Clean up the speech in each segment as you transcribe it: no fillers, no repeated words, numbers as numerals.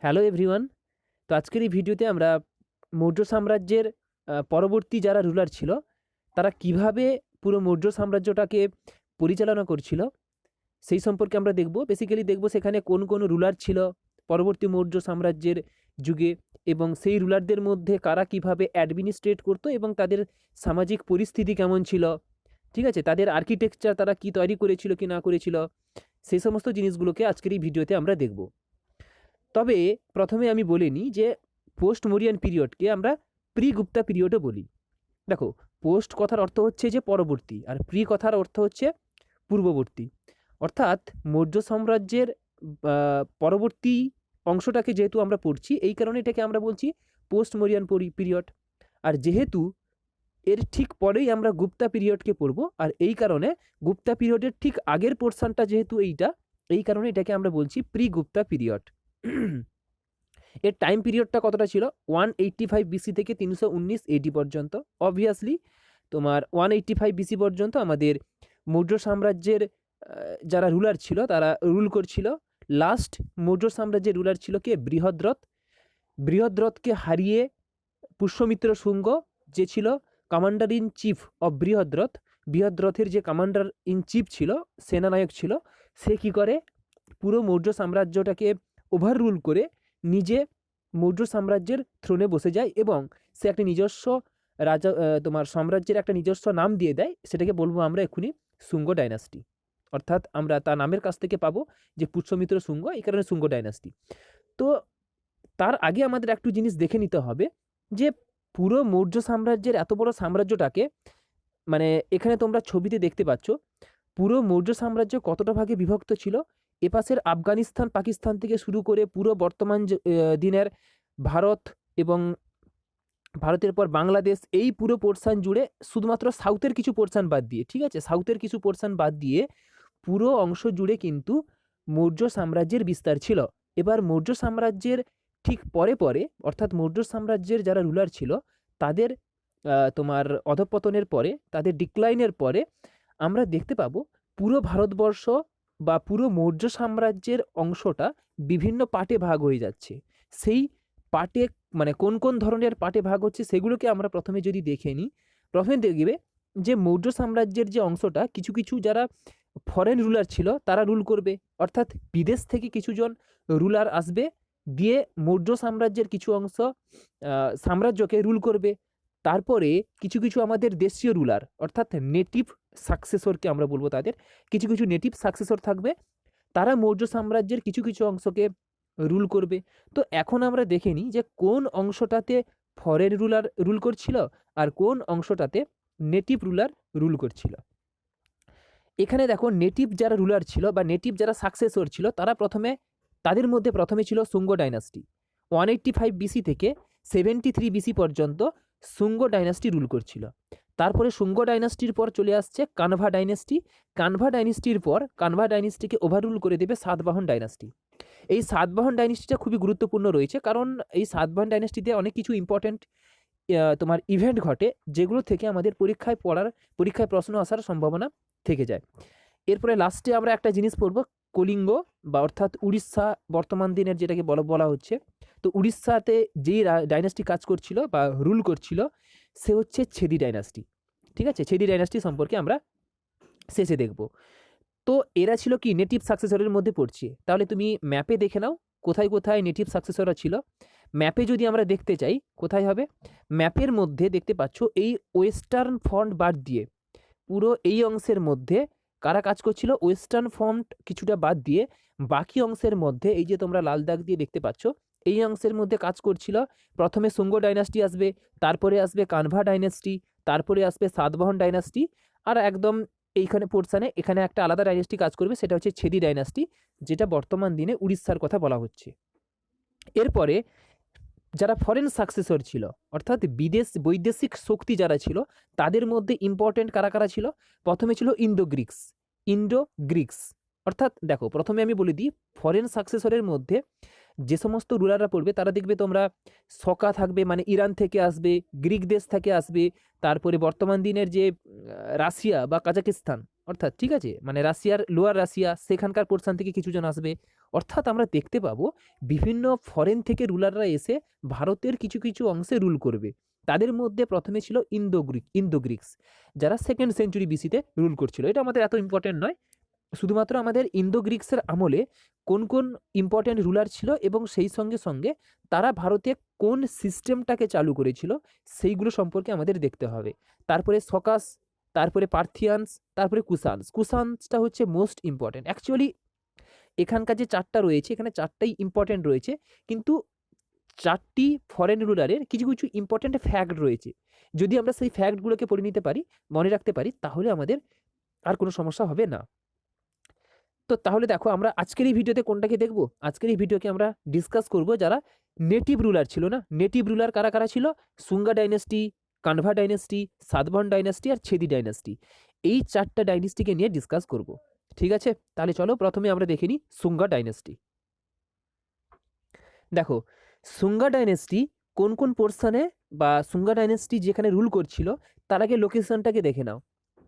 Hello everyone. তো আজকের এই ভিডিওতে আমরা মৌর্য সাম্রাজ্যের পরবর্তী যারা রুলার ছিল তারা কিভাবে পুরো মৌর্য সাম্রাজ্যটাকে পরিচালনা করছিল সেই সম্পর্কে আমরা দেখব। বেসিক্যালি দেখব সেখানে কোন কোন রুলার ছিল পরবর্তী মৌর্য সাম্রাজ্যের যুগে, এবং সেই রুলারদের মধ্যে কারা কিভাবে অ্যাডমিনিস্ট্রেট করতো এবং তাদের সামাজিক পরিস্থিতি কেমন ছিল, ঠিক আছে, তাদের আর্কিটেকচার তারা কি তৈরি করেছিল কি না করেছিল, সেই সমস্ত জিনিসগুলোকে আজকের এই ভিডিওতে আমরা দেখব। তবে প্রথমে আমি বলে নিই যে পোস্ট মৌরিয়ান পিরিয়ডকে আমরা প্রি গুপ্তা পিরিয়ডও বলি। দেখো, পোস্ট কথার অর্থ হচ্ছে যে পরবর্তী, আর প্রি কথার অর্থ হচ্ছে পূর্ববর্তী। অর্থাৎ মৌর্য সাম্রাজ্যের পরবর্তী অংশটাকে যেহেতু আমরা পড়ছি, এই কারণে এটাকে আমরা বলছি পোস্ট মৌরিয়ান পিরিয়ড। আর যেহেতু এর ঠিক পরেই আমরা গুপ্তা পিরিয়ডকে পড়ব, আর এই কারণে গুপ্তা পিরিয়ডের ঠিক আগের পোর্শনটা যেহেতু এইটা, এই কারণে এটাকে আমরা বলছি প্রি গুপ্তা পিরিয়ড। এর টাইম পিরিয়ডটা কতটা ছিল? 185 বিসি থেকে 319 এডি পর্যন্ত। অবভিয়াসলি তোমার 185 বিসি পর্যন্ত আমাদের মৌর্য সাম্রাজ্যের যারা রুলার ছিল তারা রুল করছিল। লাস্ট মৌর্য সাম্রাজ্যের রুলার ছিল কে? বৃহদ্রথ। বৃহদ্রথকে হারিয়ে পুষ্যমিত্র শুঙ্গ, যে ছিল commander in chief of Brihadratha, বৃহদ্রথের যে কমান্ডার ইন চিফ ছিল, সেনানায়ক ছিল, সে কি করে পুরো মৌর্য সাম্রাজ্যটাকে ওভার রুল করে নিজে মৌর্য সাম্রাজ্যের থ্রোনে বসে যায়, এবং সে একটা নিজস্ব রাজা তোমার সাম্রাজ্যের একটা নিজস্ব নাম দিয়ে দেয়। সেটাকে বলবো আমরা এক্ষুনি শুঙ্গ ডাইনাস্টি। অর্থাৎ আমরা তার নামের কাছ থেকে পাবো যে পুষ্যমিত্র শুঙ্গ, এই কারণে শুঙ্গ ডাইনাস্টি। তো তার আগে আমাদের একটু জিনিস দেখে নিতে হবে যে পুরো মৌর্য সাম্রাজ্যের এত বড় সাম্রাজ্যটাকে, মানে এখানে তোমরা ছবিতে দেখতে পাচ্ছ পুরো মৌর্য সাম্রাজ্য কতটা ভাগে বিভক্ত ছিল। এপাশের আফগানিস্তান পাকিস্তান থেকে শুরু করে পুরো বর্তমান দিনের ভারত এবং ভারতের পর বাংলাদেশ, এই পুরো পোর্শন জুড়ে শুধুমাত্র সাউথের কিছু পোর্শন বাদ দিয়ে, ঠিক আছে, সাউথের কিছু পোর্শন বাদ দিয়ে পুরো অংশ জুড়ে কিন্তু মৌর্য সাম্রাজ্যের বিস্তার ছিল। এবার মৌর্য সাম্রাজ্যের ঠিক পরে পরে, অর্থাৎ মৌর্য সাম্রাজ্যের যারা রুলার ছিল তাদের তোমার অধঃপতনের পরে, তাদের ডিক্লাইনের পরে আমরা দেখতে পাবো পুরো ভারতবর্ষ বা পুরো মৌর্য সাম্রাজ্যের অংশটা বিভিন্ন পার্টে ভাগ হয়ে যাচ্ছে। সেই পার্টে মানে কোন কোন ধরনের পার্টে ভাগ হচ্ছে সেগুলোকে আমরা প্রথমে যদি দেখে নিই, প্রথমে দেখবে যে মৌর্য সাম্রাজ্যের যে অংশটা, কিছু কিছু যারা ফরেন রুলার ছিল তারা রুল করবে, অর্থাৎ বিদেশ থেকে কিছুজন রুলার আসবে, দিয়ে মৌর্য সাম্রাজ্যের কিছু অংশ সাম্রাজ্যকে রুল করবে। তারপরে কিছু কিছু আমাদের দেশীয় রুলার, অর্থাৎ নেটিভ সাকসেসরকে আমরা বলবো, তাদের কিছু কিছু নেটিভ সাকসেসর থাকবে, তারা মৌর্য সাম্রাজ্যের কিছু কিছু অংশকে রুল করবে। তো এখন আমরা দেখে নিই যে কোন অংশটাতে ফরেন রুলার রুল করছিল আর কোন অংশটাতে নেটিভ রুলার রুল করছিল। এখানে দেখো, নেটিভ যারা রুলার ছিল বা নেটিভ যারা সাকসেসর ছিল তাদের মধ্যে প্রথমে ছিল শুঙ্গ ডাইনাস্টি। 185 বিসি থেকে 73 বিসি পর্যন্ত শুঙ্গ ডাইনাস্টি রুল করছিল। তারপরে শুঙ্গ ডাইনাস্টির পর চলে আসছে কানভা ডাইনাস্টি। কানভা ডাইনাস্টির পর কানভা ডাইনাস্টিকে ওভাররুল করে দেবে সাতবাহন ডাইনাস্টি। এই সাতবাহন ডাইনাস্টিটা খুবই গুরুত্বপূর্ণ রয়েছে, কারণ এই সাতবাহন ডাইনাস্টিতে অনেক কিছু ইম্পর্টেন্ট তোমার ইভেন্ট ঘটে, যেগুলো থেকে আমাদের পরীক্ষায় প্রশ্ন আসার সম্ভাবনা থেকে যায়। এরপরে লাস্টে আমরা একটা জিনিস পড়ব, কলিঙ্গ বা অর্থাৎ উড়িষ্যা, বর্তমান দিনের যেটাকে বলা হচ্ছে। তো উড়িষ্যাতে যেই ডাইনাস্টি কাজ করছিল বা রুল করছিল সে হচ্ছে ছেদি ডাইনাস্টি। ঠিক আছে, ছেদি ডাইনাস্টি সম্পর্কে আমরা শেষে দেখব। তো এরা ছিল কি নেটিভ সাকসেসরের মধ্যে পড়ছে। তাহলে তুমি ম্যাপে দেখে নাও কোথায় কোথায় নেটিভ সাকসেসররা ছিল। ম্যাপে যদি আমরা দেখতে চাই কোথায় হবে, ম্যাপের মধ্যে দেখতে পাচ্ছ এই ওয়েস্টার্ন ফ্রন্ট বাদ দিয়ে পুরো এই অংশের মধ্যে কারা কাজ করছিল, ওয়েস্টার্ন ফ্রন্ট কিছুটা বাদ দিয়ে বাকি অংশের মধ্যে এই যে তোমরা লাল দাগ দিয়ে দেখতে পাচ্ছ, এই অংশের মধ্যে কাজ করছিল প্রথমে শুঙ্গ ডাইনাস্টি আসবে, তারপরে আসবে কানভা ডাইনাস্টি, তারপরে আসবে সাতবাহন ডাইনাস্টি, আর একদম এইখানে পোর্শনে এখানে একটা আলাদা ডাইনাস্টি কাজ করবে, সেটা হচ্ছে ছেদি ডাইনাস্টি, যেটা বর্তমান দিনে উড়িষ্যার কথা বলা হচ্ছে। এরপরে যারা ফরেন সাকসেসর ছিল, অর্থাৎ বৈদেশিক শক্তি যারা ছিল, তাদের মধ্যে ইম্পর্টেন্ট কারা কারা ছিল? প্রথমে ছিল ইন্ডো গ্রিক্স। অর্থাৎ দেখো, প্রথমে আমি বলে দিই, ফরেন সাকসেসরের মধ্যে যে সমস্ত রুলাররা পড়বে তারা দেখবে তোমরা সকা থাকবে, মানে ইরান থেকে আসবে, গ্রিক দেশ থেকে আসবে, তারপরে বর্তমান দিনের যে রাশিয়া বা কাজাকিস্তান, অর্থাৎ ঠিক আছে, মানে রাশিয়ার লোয়ার রাশিয়া সেখানকার পোর্শন থেকে কিছুজন আসবে। অর্থাৎ আমরা দেখতে পাবো বিভিন্ন ফরেন থেকে রুলাররা এসে ভারতের কিছু কিছু অংশে রুল করবে। তাদের মধ্যে প্রথমে ছিল ইন্দো গ্রিক্স, যারা 2nd সেঞ্চুরি বিসিতে রুল করছিল। এটা আমাদের এত ইম্পর্টেন্ট নয়, শুধুমাত্র আমাদের ইন্দো গ্রিক্সের আমলে কোন কোন ইম্পর্টেন্ট রুলার ছিল এবং সেই সঙ্গে সঙ্গে তারা ভারতে কোন সিস্টেমটাকে চালু করেছিল সেইগুলো সম্পর্কে আমাদের দেখতে হবে। তারপরে সকাস, তারপরে পার্থিয়ানস, তারপরে কুষাণসটা হচ্ছে মোস্ট ইম্পর্টেন্ট। অ্যাকচুয়ালি এখানকার যে 4টা রয়েছে, এখানে 4টাই ইম্পর্টেন্ট রয়েছে, কিন্তু 4টি ফরেন রুলারের কিছু কিছু ইম্পর্টেন্ট ফ্যাক্ট রয়েছে। যদি আমরা সেই ফ্যাক্টগুলোকে পড়ে নিতে পারি, মনে রাখতে পারি, তাহলে আমাদের আর কোনো সমস্যা হবে না। তো তাহলে দেখো আমরা আজকের এই ভিডিওতে কোনটাকে দেখব? আজকের এই ভিডিওকে আমরা ডিসকাস করব যারা নেটিভ রুলার ছিল না। নেটিভ রুলার কারা কারা ছিল? সুঙ্গা ডাইনেস্টি, কানভা ডাইনেস্টি, সাতবাহন ডাইনেস্টি আর ছেদি ডাইনেস্টি। এই 4টা ডাইনেস্টিকে নিয়ে ডিসকাস করব। ঠিক আছে, তাহলে চলো প্রথমে আমরা দেখে নিই সুঙ্গা ডাইনেস্টি। দেখো সুঙ্গা ডাইনেস্টি কোন কোন পোর্শনে বা সুঙ্গা ডাইনেস্টি যেখানে রুল করছিল তার আগে লোকেশনটাকে দেখে নাও।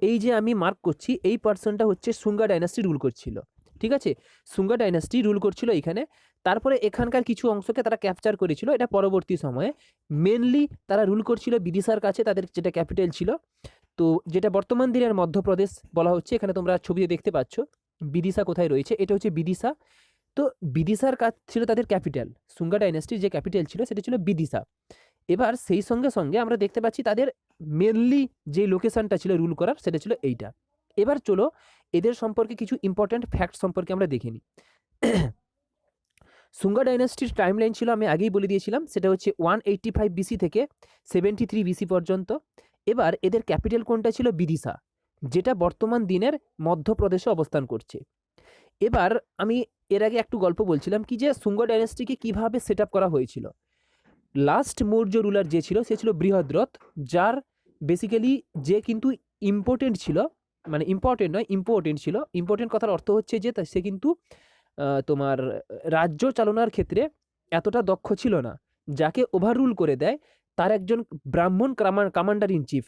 এই যে আমি মার্ক করছি এই পার্সনটা হচ্ছে সুঙ্গা ডাইনাস্টি রুল করছিল। ঠিক আছে, সুঙ্গা ডাইনাস্টি রুল করছিল এখানে। তারপরে এখানকার কিছু অংশকে তারা ক্যাপচার করেছিল, এটা পরবর্তী সময়ে। মেনলি তারা রুল করছিল বিদিশার কাছে, তাদের যেটা ক্যাপিটাল ছিল, তো যেটা বর্তমান দিনের মধ্যপ্রদেশ বলা হচ্ছে। এখানে তোমরা ছবিতে দেখতে পাচ্ছ বিদিশা কোথায় রয়েছে, এটা হচ্ছে বিদিশা। তো বিদিশার কাজ ছিল তাদের ক্যাপিটাল, সুঙ্গা ডাইনাস্টির যে ক্যাপিটাল ছিল সেটা ছিল বিদিশা। এবার সেই সঙ্গে সঙ্গে আমরা দেখতে পাচ্ছি তাদের মেনলি যে লোকেশনটা ছিল রুল করার সেটা ছিল এইটা। এবার চলো এদের সম্পর্কে কিছু ইম্পর্ট্যান্ট ফ্যাক্ট সম্পর্কে আমরা দেখে নিই। সুঙ্গা ডাইনাস্টির টাইম লাইন ছিল, আমি আগেই বলে দিয়েছিলাম, সেটা হচ্ছে 185 বিসি থেকে 73 বিসি পর্যন্ত। এবার এদের ক্যাপিটাল কোনটা ছিল? বিদিশা, যেটা বর্তমান দিনের মধ্যপ্রদেশে অবস্থান করছে। এবার আমি এর আগে একটু গল্প বলছিলাম কি যে সুঙ্গা ডাইনাস্টিকে কিভাবে সেট আপ করা হয়েছিল। লাস্ট মৌর্য রুলার যে ছিল সে ছিল বৃহদ্রথ, যার বেসিক্যালি যে কিন্তু ইম্পর্টেন্ট ছিল, মানে ইম্পর্টেন্ট নয় ইম্পর্টেন্ট ছিল। ইম্পর্টেন্ট কথার অর্থ হচ্ছে যে সে কিন্তু তোমার রাজ্য চালনার ক্ষেত্রে এতটা দক্ষ ছিল না। যাকে ওভাররুল করে দেয় তার একজন ব্রাহ্মণ কমান্ডার ইন চিফ।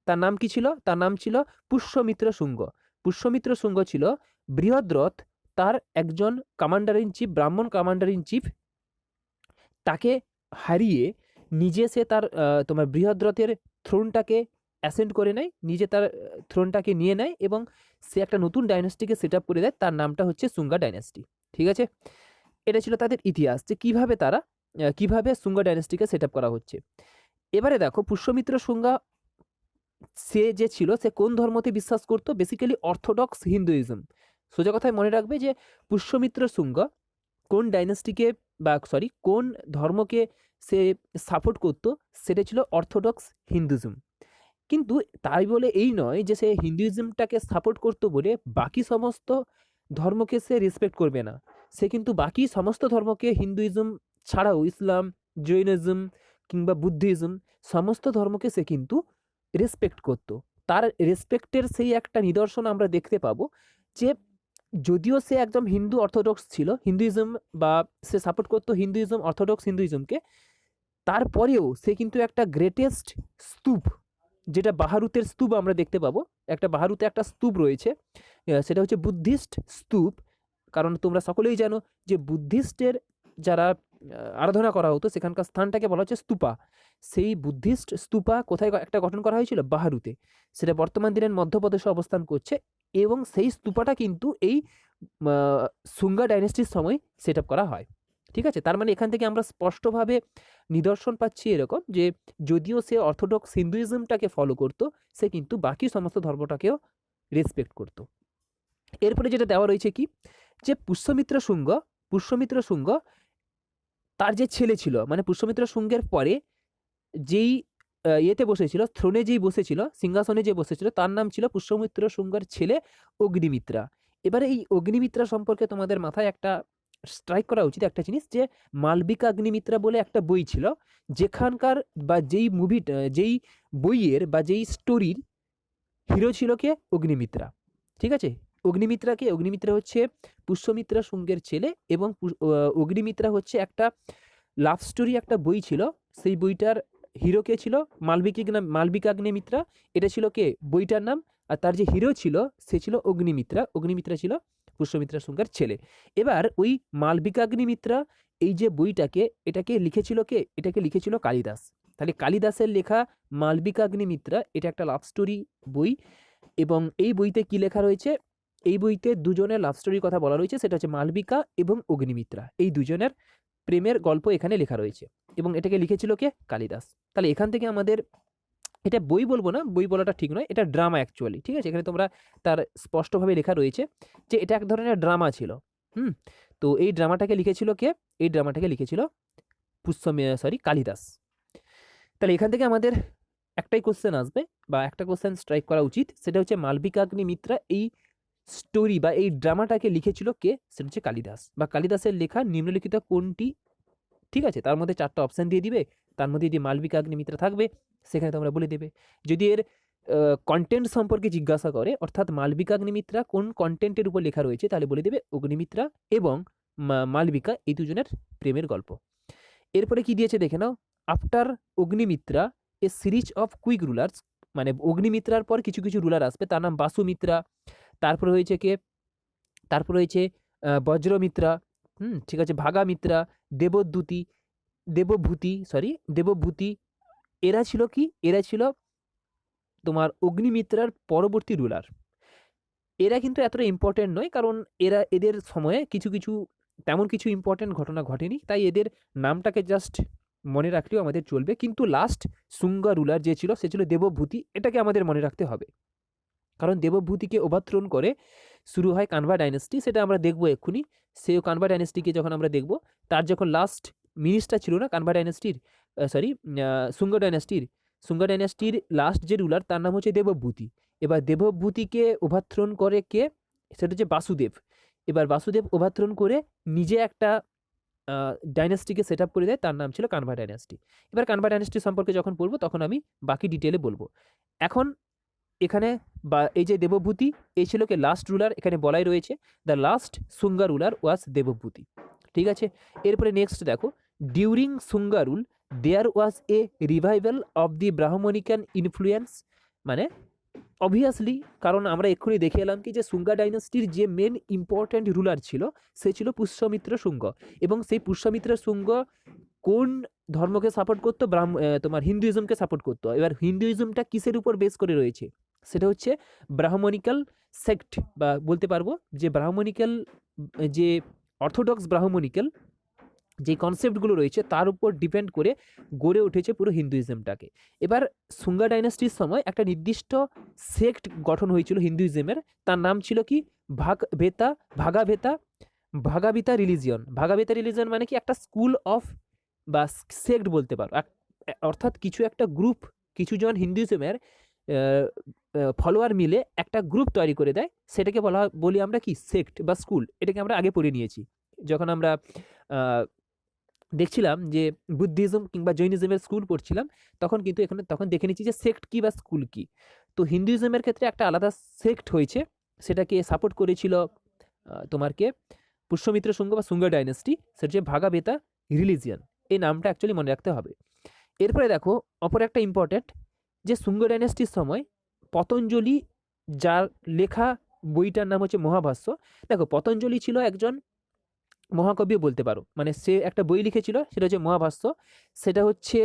তার নাম কি ছিল? তার নাম ছিল পুষ্যমিত্র শুঙ্গ। পুষ্যমিত্র শুঙ্গ ছিল বৃহদ্রথ, তার একজন কমান্ডার ইন চিফ, ব্রাহ্মণ কমান্ডার ইন চিফ। তাকে হারিয়ে নিজে সে তার তোমার বৃহদ্রথের থ্রোনটাকে অ্যাসেন্ড করে নেয়, নিজে তার থ্রোনটাকে নিয়ে নেয় এবং সে একটা নতুন ডাইনাস্টিকে সেট আপ করে দেয়। তার নামটা হচ্ছে সুঙ্গা ডাইনাস্টি। ঠিক আছে, এটা ছিল তাদের ইতিহাস যে কিভাবে তারা কিভাবে সুঙ্গা ডাইনাস্টিকে সেট আপ করা হচ্ছে। এবারে দেখো পুষ্যমিত্র শুঙ্গা সে যে ছিল সে কোন ধর্মতে বিশ্বাস করতো? Basically orthodox Hinduism. সোজা কথায় মনে রাখবে যে পুষ্যমিত্র শুঙ্গ কোন ডাইনাস্টিকে বা কোন ধর্মকে সে সাপোর্ট করতো, সেটা ছিল অর্থোডক্স হিন্দুইজম। কিন্তু তাই বলে এই নয় যে সে হিন্দুইজমটাকে সাপোর্ট করতো বলে বাকি সমস্ত ধর্মকে সে রেসপেক্ট করবে না। সে কিন্তু বাকি সমস্ত ধর্মকে, হিন্দুইজম ছাড়াও ইসলাম, জৈনিজম কিংবা বুদ্ধিজম, সমস্ত ধর্মকে সে কিন্তু রেসপেক্ট করতো। তার রেসপেক্টের সেই একটা নিদর্শন আমরা দেখতে পাবো যে যদিও সে একদম হিন্দু অর্থোডক্স ছিল, হিন্দুইজম বা সে সাপোর্ট করতো হিন্দুইজম, অর্থোডক্স হিন্দুইজমকে, তারপরেও সে কিন্তু একটা গ্রেটেস্ট স্তূপ, যেটা বাহারুতের স্তূপ আমরা দেখতে পাবো, একটা বাহারুতে একটা স্তূপ রয়েছে, সেটা হচ্ছে বুদ্ধিস্ট স্তূপ। কারণ তোমরা সকলেই জানো যে বুদ্ধিস্টের যারা আরাধনা করা হতো সেখানকার স্থানটাকে বলা হচ্ছে স্তূপা। সেই বুদ্ধিস্ট স্তূপা কোথায় একটা গঠন করা হয়েছিল? বাহারুতে। সেটা বর্তমান দিনের মধ্যপ্রদেশে অবস্থান করছে এবং সেই স্তূপাটা কিন্তু এই সুঙ্গা ডাইনেস্টির সময় সেট আপ করা হয়। ঠিক আছে, তার মানে এখান থেকে আমরা স্পষ্টভাবে নিদর্শন পাচ্ছি এরকম যে যদিও সে অর্থোডক্স হিন্দুইজমটাকে ফলো করতো, সে কিন্তু বাকি সমস্ত ধর্মটাকেও রেসপেক্ট করতো। এরপরে যেটা দেওয়া রয়েছে কি যে পুষ্যমিত্র শুঙ্গ তার যে ছেলে ছিল, মানে পুষ্যমিত্র শুঙ্গের পরে যেই ইয়েতে বসেছিল, থ্রোনে যেই বসেছিল, সিংহাসনে যে বসেছিল, তার নাম ছিল পুষ্যমিত্র শুঙ্গের ছেলে অগ্নিমিত্রা। এবারে এই অগ্নিমিত্রা সম্পর্কে তোমাদের মাথায় একটা স্ট্রাইক করা উচিত একটা জিনিস, যে মালবিকা অগ্নিমিত্রা বলে একটা বই ছিল, যেখানকার বা যেই যেই বইয়ের বা যেই স্টোরির হিরো ছিল কে? অগ্নিমিত্রা। ঠিক আছে, অগ্নিমিত্রা হচ্ছে পুষ্যমিত্রা শুঙ্গের ছেলে এবং অগ্নিমিত্রা হচ্ছে একটা লাভ স্টোরি, একটা বই ছিল। সেই বইটার হিরো কে ছিল? মালবিকা অগ্নিমিত্রা। এটা ছিল কে? বইটার নাম আর তার যে হিরো ছিল সে ছিল অগ্নিমিত্রা। অগ্নিমিত্রা ছিল পুষ্যমিত্রা শুঙ্গার ছেলে। এবার ওই মালবিকাগ্নিমিত্রা এই যে বইটাকে এটাকে লিখেছিল কে? এটাকে লিখেছিল কালিদাস। তাহলে কালিদাসের লেখা মালবিকাগ্নিমিত্রা এটা একটা লাভ স্টোরি বই, এবং এই বইতে কি লেখা রয়েছে? এই বইতে দুজনের লাভ স্টোরির কথা বলা রয়েছে, সেটা হচ্ছে মালবিকা এবং অগ্নিমিত্রা, এই দুজনের প্রেমের গল্প এখানে লেখা রয়েছে, এবং এটাকে লিখেছিল কে? কালিদাস। তাহলে এখান থেকে আমাদের, এটা বই বলবো না, বই বলাটা ঠিক নয়, এটা ড্রামা অ্যাকচুয়ালি, ঠিক আছে? এখানে তোমরা তার স্পষ্টভাবে লেখা রয়েছে যে এটা এক ধরনের ড্রামা ছিল। তো এই ড্রামাটাকে লিখেছিল কে? এই ড্রামাটাকে লিখেছিল কালিদাস। তাহলে এখান থেকে আমাদের একটাই কোশ্চেন আসবে, বা একটা কোশ্চেন স্ট্রাইক করা উচিত, সেটা হচ্ছে মালবিকাগ্নিমিত্রা এই স্টোরি বা এই ড্রামাটাকে লিখেছিল কে? সেটা হচ্ছে কালিদাস, বা কালিদাসের লেখা নিম্নলিখিত কোনটি? ঠিক আছে, তার মধ্যে 4টা অপশন দিয়ে দিবে, তার মধ্যে যদি মালবিকাগ্নিমিত্রা থাকবে সেখানে তোমরা বলে দেবে। যদি এর কন্টেন্ট সম্পর্কে জিজ্ঞাসা করে, অর্থাৎ মালবিকাগ্নিমিত্রা কোন কন্টেন্টের উপর লেখা রয়েছে, তাহলে বলে দেবে অগ্নিমিত্রা এবং মালবিকা এই দুজনের প্রেমের গল্প। এরপরে কি দিয়েছে দেখে নাও। After Agnimitra a series of quick rulers, মানে অগ্নিমিত্রার পর কিছু কিছু রুলার আসবে, তার নাম বাসুমিত্রা, তারপরে হয়েছে কে? তারপর রয়েছে বজ্রমিত্রা, ঠিক আছে, ভাগামিত্রা, দেবভূতি। এরা ছিল কি? এরা ছিল তোমার অগ্নিমিত্রার পরবর্তী রুলার। এরা কিন্তু এতটা ইম্পর্টেন্ট নয়, কারণ এদের সময়ে কিছু তেমন কিছু ইম্পর্টেন্ট ঘটনা ঘটেনি, তাই এদের নামটাকে জাস্ট মনে রাখলেও আমাদের চলবে। কিন্তু লাস্ট শুঙ্গা রুলার যে ছিল সে ছিল দেবভূতি, এটাকে আমাদের মনে রাখতে হবে, কারণ দেবভূতিকে ওভারথ্রোন করে শুরু হয় কানভা ডাইনেস্টি, সেটা আমরা দেখবো এক্ষুনি। সেই কানভা ডাইনেস্টিকে যখন আমরা দেখব, তার যখন লাস্ট মিনিস্টার ছিল না কানভা ডাইনেস্টির, শুঙ্গা ডাইনেস্টির লাস্ট যে রুলার তার নাম হচ্ছে দেবভূতি। এবার দেবভূতিকে ওভারথ্রোন করে কে? সেটা হচ্ছে বাসুদেব। এবার বাসুদেব ওভারথ্রোন করে নিজে একটা ডাইনেস্টিকে সেট আপ করে দেয়, তার নাম ছিল কানভা ডাইনেস্টি। এবার কানভা ডাইনেস্টি সম্পর্কে যখন পড়বো তখন আমি বাকি ডিটেলে বলবো। এখন এখানে বা এই যে দেবভূতি, এই ছিল কে? Last ruler. এখানে বলাই রয়েছে the last Shunga ruler was দেবভূতি, ঠিক আছে? এরপরে নেক্সট দেখো, during Shunga rule there was a revival of the Brahmanical influence. মানে অবভিয়াসলি, কারণ আমরা এক্ষুনি দেখে এলাম কি যে শুঙ্গা ডাইনাস্টির যে মেন ইম্পর্ট্যান্ট রুলার ছিল সে ছিল পুষ্যমিত্র শুঙ্গ, এবং সেই পুষ্যমিত্র শুঙ্গ কোন ধর্মকে সাপোর্ট করতো? তোমার হিন্দুইজমকে সাপোর্ট করতো। এবার হিন্দুইজমটা কিসের উপর বেস করে রয়েছে? সেটা হচ্ছে ব্রাহ্মণিক্যাল সেক্ট, বা বলতে পারবো যে ব্রাহ্মণিক্যাল, যে অর্থোডক্স ব্রাহ্মণিক্যাল যে কনসেপ্টগুলো রয়েছে তার উপর ডিপেন্ড করে গড়ে উঠেছে পুরো হিন্দুইজমটাকে। এবার শুঙ্গা ডাইনাস্টির সময় একটা নির্দিষ্ট সেক্ট গঠন হয়েছিল হিন্দুইজমের, তার নাম ছিল কি? ভাগাবিতা রিলিজিয়ন। ভাগাবিতা রিলিজিয়ন মানে কি? একটা স্কুল অফ বা সেক্ট বলতে পারো, অর্থাৎ কিছু একটা গ্রুপ, কিছুজন হিন্দুইজমের ফলোয়ার মিলে একটা গ্রুপ তৈরি করে দেয়, সেটাকে বলি আমরা কি? সেক্ট বা স্কুল। এটাকে আমরা আগে পড়ে নিয়েছি যখন আমরা দেখছিলাম যে বুদ্ধিজম কিংবা জৈনিজমের স্কুল পড়ছিলাম, তখন কিন্তু এখানে তখন দেখে নিচ্ছি যে সেক্ট কি বা স্কুল কি। তো হিন্দুইজমের ক্ষেত্রে একটা আলাদা সেক্ট হয়েছে, সেটাকে সাপোর্ট করেছিল তোমারকে পুষ্যমিত্র শুঙ্গ বা শুঙ্গ ডাইনাস্টি, সেটা হচ্ছে ভাগাবেতা রিলিজিয়ান। এই নামটা অ্যাকচুয়ালি মনে রাখতে হবে। এরপরে দেখো অপর একটা ইম্পর্টেন্ট, যে শুঙ্গ ডাইনাস্টির সময় পতঞ্জলি, যার লেখা বইটার নাম হচ্ছে মহাভাষ্য। দেখো পতঞ্জলি ছিল একজন মহাকবি বলতে পারো, মানে সে একটা বই লিখেছিল, সেটা হচ্ছে মহাভাষ্য। সেটা হচ্ছে